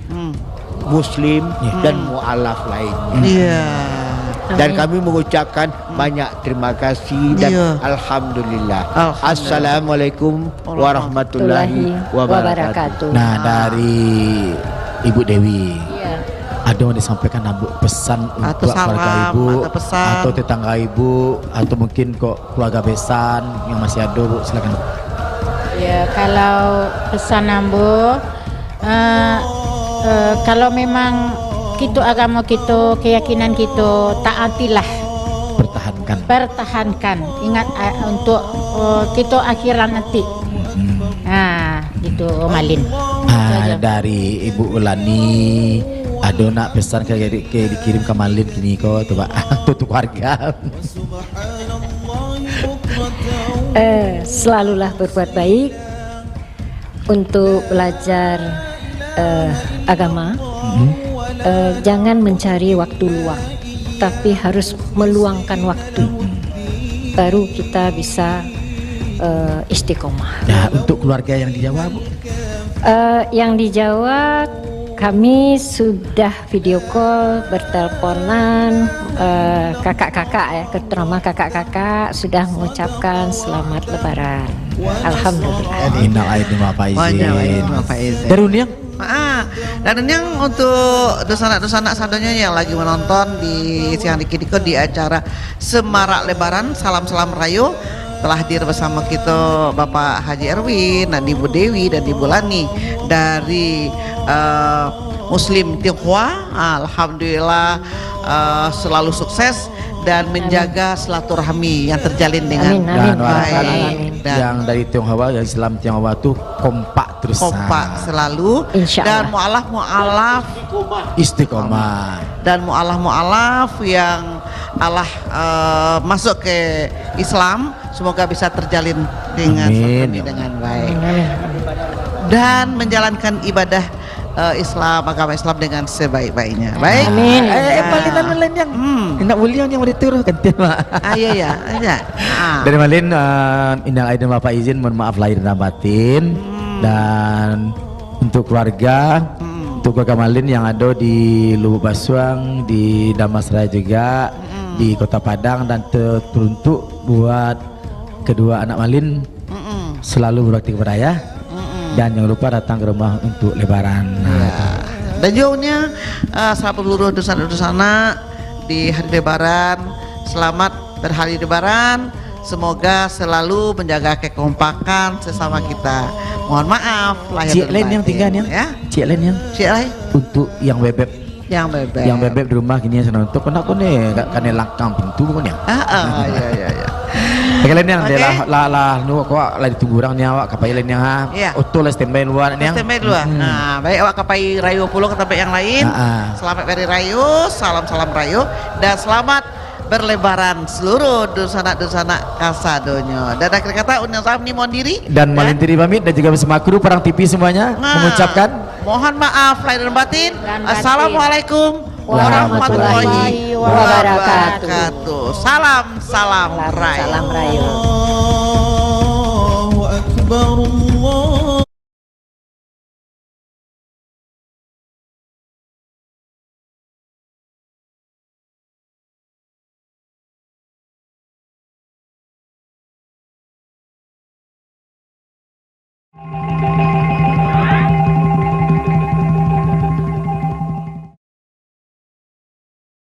Speaker 4: Muslim dan mualaf lainnya.
Speaker 1: Iya.
Speaker 4: Dan
Speaker 3: Amin.
Speaker 4: kami mengucapkan banyak terima kasih dan
Speaker 1: Iya.
Speaker 4: alhamdulillah.
Speaker 1: Alhamdulillah.
Speaker 4: Assalamualaikum warahmatullahi wabarakatuh.
Speaker 2: Nah, dari Ibu Dewi,
Speaker 3: Iya.
Speaker 2: ada yang disampaikan Abu pesan
Speaker 1: Atau
Speaker 2: untuk keluarga
Speaker 1: salam,
Speaker 2: ibu
Speaker 1: atau pesan.
Speaker 2: atau tetangga ibu atau mungkin kok keluarga besan yang masih ada, Bu, silakan.
Speaker 5: Ya, kalau pesan ambo, kalau memang kita agama kita, keyakinan kita, taatilah, pertahankan. Ingat untuk kita akhiran nanti. Gitu Malin.
Speaker 2: Dari Ibu Ulani, ada nak pesan ke dikirim ke Malin kini kok tuh Pak untuk keluarga.
Speaker 3: Selalulah berbuat baik untuk belajar agama. Jangan mencari waktu luang, tapi harus meluangkan waktu. Baru kita bisa istiqomah.
Speaker 2: Nah, untuk keluarga yang di Jawa, Bu.
Speaker 3: Yang di Jawa kami sudah video call, berteleponan, kakak-kakak ya, terutama kakak-kakak sudah mengucapkan selamat Lebaran. Alhamdulillah.
Speaker 2: Innal aidin wa faizin. Dari Uniang?
Speaker 1: Dan yang untuk dosanak-dosanak sadonya yang lagi menonton di siang dikidiko di acara Semarak Lebaran, salam-salam rayo. Telah hadir bersama kita Bapak Haji Erwin dan Ibu Dewi dan Ibu Lani dari Muslim Tionghoa. Alhamdulillah selalu sukses dan menjaga silaturahmi yang terjalin dengan
Speaker 3: Amin, amin.
Speaker 1: baik. Dan
Speaker 2: Yang dari Tionghoa, yang Islam Tionghoa tuh kompak terus.
Speaker 1: kompak selalu.
Speaker 3: Insya
Speaker 1: Dan
Speaker 3: Allah.
Speaker 1: mu'alaf
Speaker 2: Istiqomah.
Speaker 1: dan mu'alaf yang Allah masuk ke Islam, semoga bisa terjalin dengan
Speaker 2: Amin.
Speaker 1: silaturahmi dengan baik dan menjalankan ibadah Islam, agama Islam dengan sebaik-baiknya. Baik.
Speaker 3: Amin.
Speaker 2: Palitan lain yang nak boleh yang mau dituruh gantian, Pak.
Speaker 1: Iya.
Speaker 2: Dari Malin, innal aidin wa faizin, mohon maaf lahir dan batin. Dan untuk keluarga, untuk keluarga Malin yang ada di Lubuk Basuang, di Damasraya juga, di Kota Padang, dan teruntuk buat kedua anak Malin selalu berbakti kepada ayah. Dan jangan lupa datang ke rumah untuk Lebaran.
Speaker 1: Dan jauhnya sahabat seluruh dosa-dosa di hari Lebaran, selamat berhari Lebaran. Semoga selalu menjaga kekompakan sesama kita. Mohon maaf lahir
Speaker 2: Cik
Speaker 1: dan
Speaker 2: lain yang
Speaker 1: batin,
Speaker 2: tinggal yang,
Speaker 1: ya.
Speaker 2: Cik lain yang
Speaker 1: Cik lain
Speaker 2: untuk yang bebek,
Speaker 1: yang bebek.
Speaker 2: yang bebek di rumah gini yang untuk kena kau nih, kan langkang pintu kau nih.
Speaker 1: Iya.
Speaker 2: Oke lain yang
Speaker 1: Oke.
Speaker 2: dia lah nu kau lah ditunggu orang ni awak kapai lain yang
Speaker 1: Iya.
Speaker 2: auto lah standby luar ni yang.
Speaker 1: Standby dulu. Nah, baik awak kapai Rayo pulau ke tempat yang lain. Selamat dari Rayo, salam Rayo dan selamat berlebaran seluruh dosanak-dosanak kasadonyo. Dan akhir kata Uniang Saham ni mohon diri
Speaker 2: Dan Malin Tiri pamit dan juga bersama kru perang TV semuanya mengucapkan
Speaker 1: mohon maaf lahir dan batin.
Speaker 5: Dan batin.
Speaker 1: Assalamualaikum warahmatullahi wabarakatuh. Salam Rayo.
Speaker 3: Salam Rayo.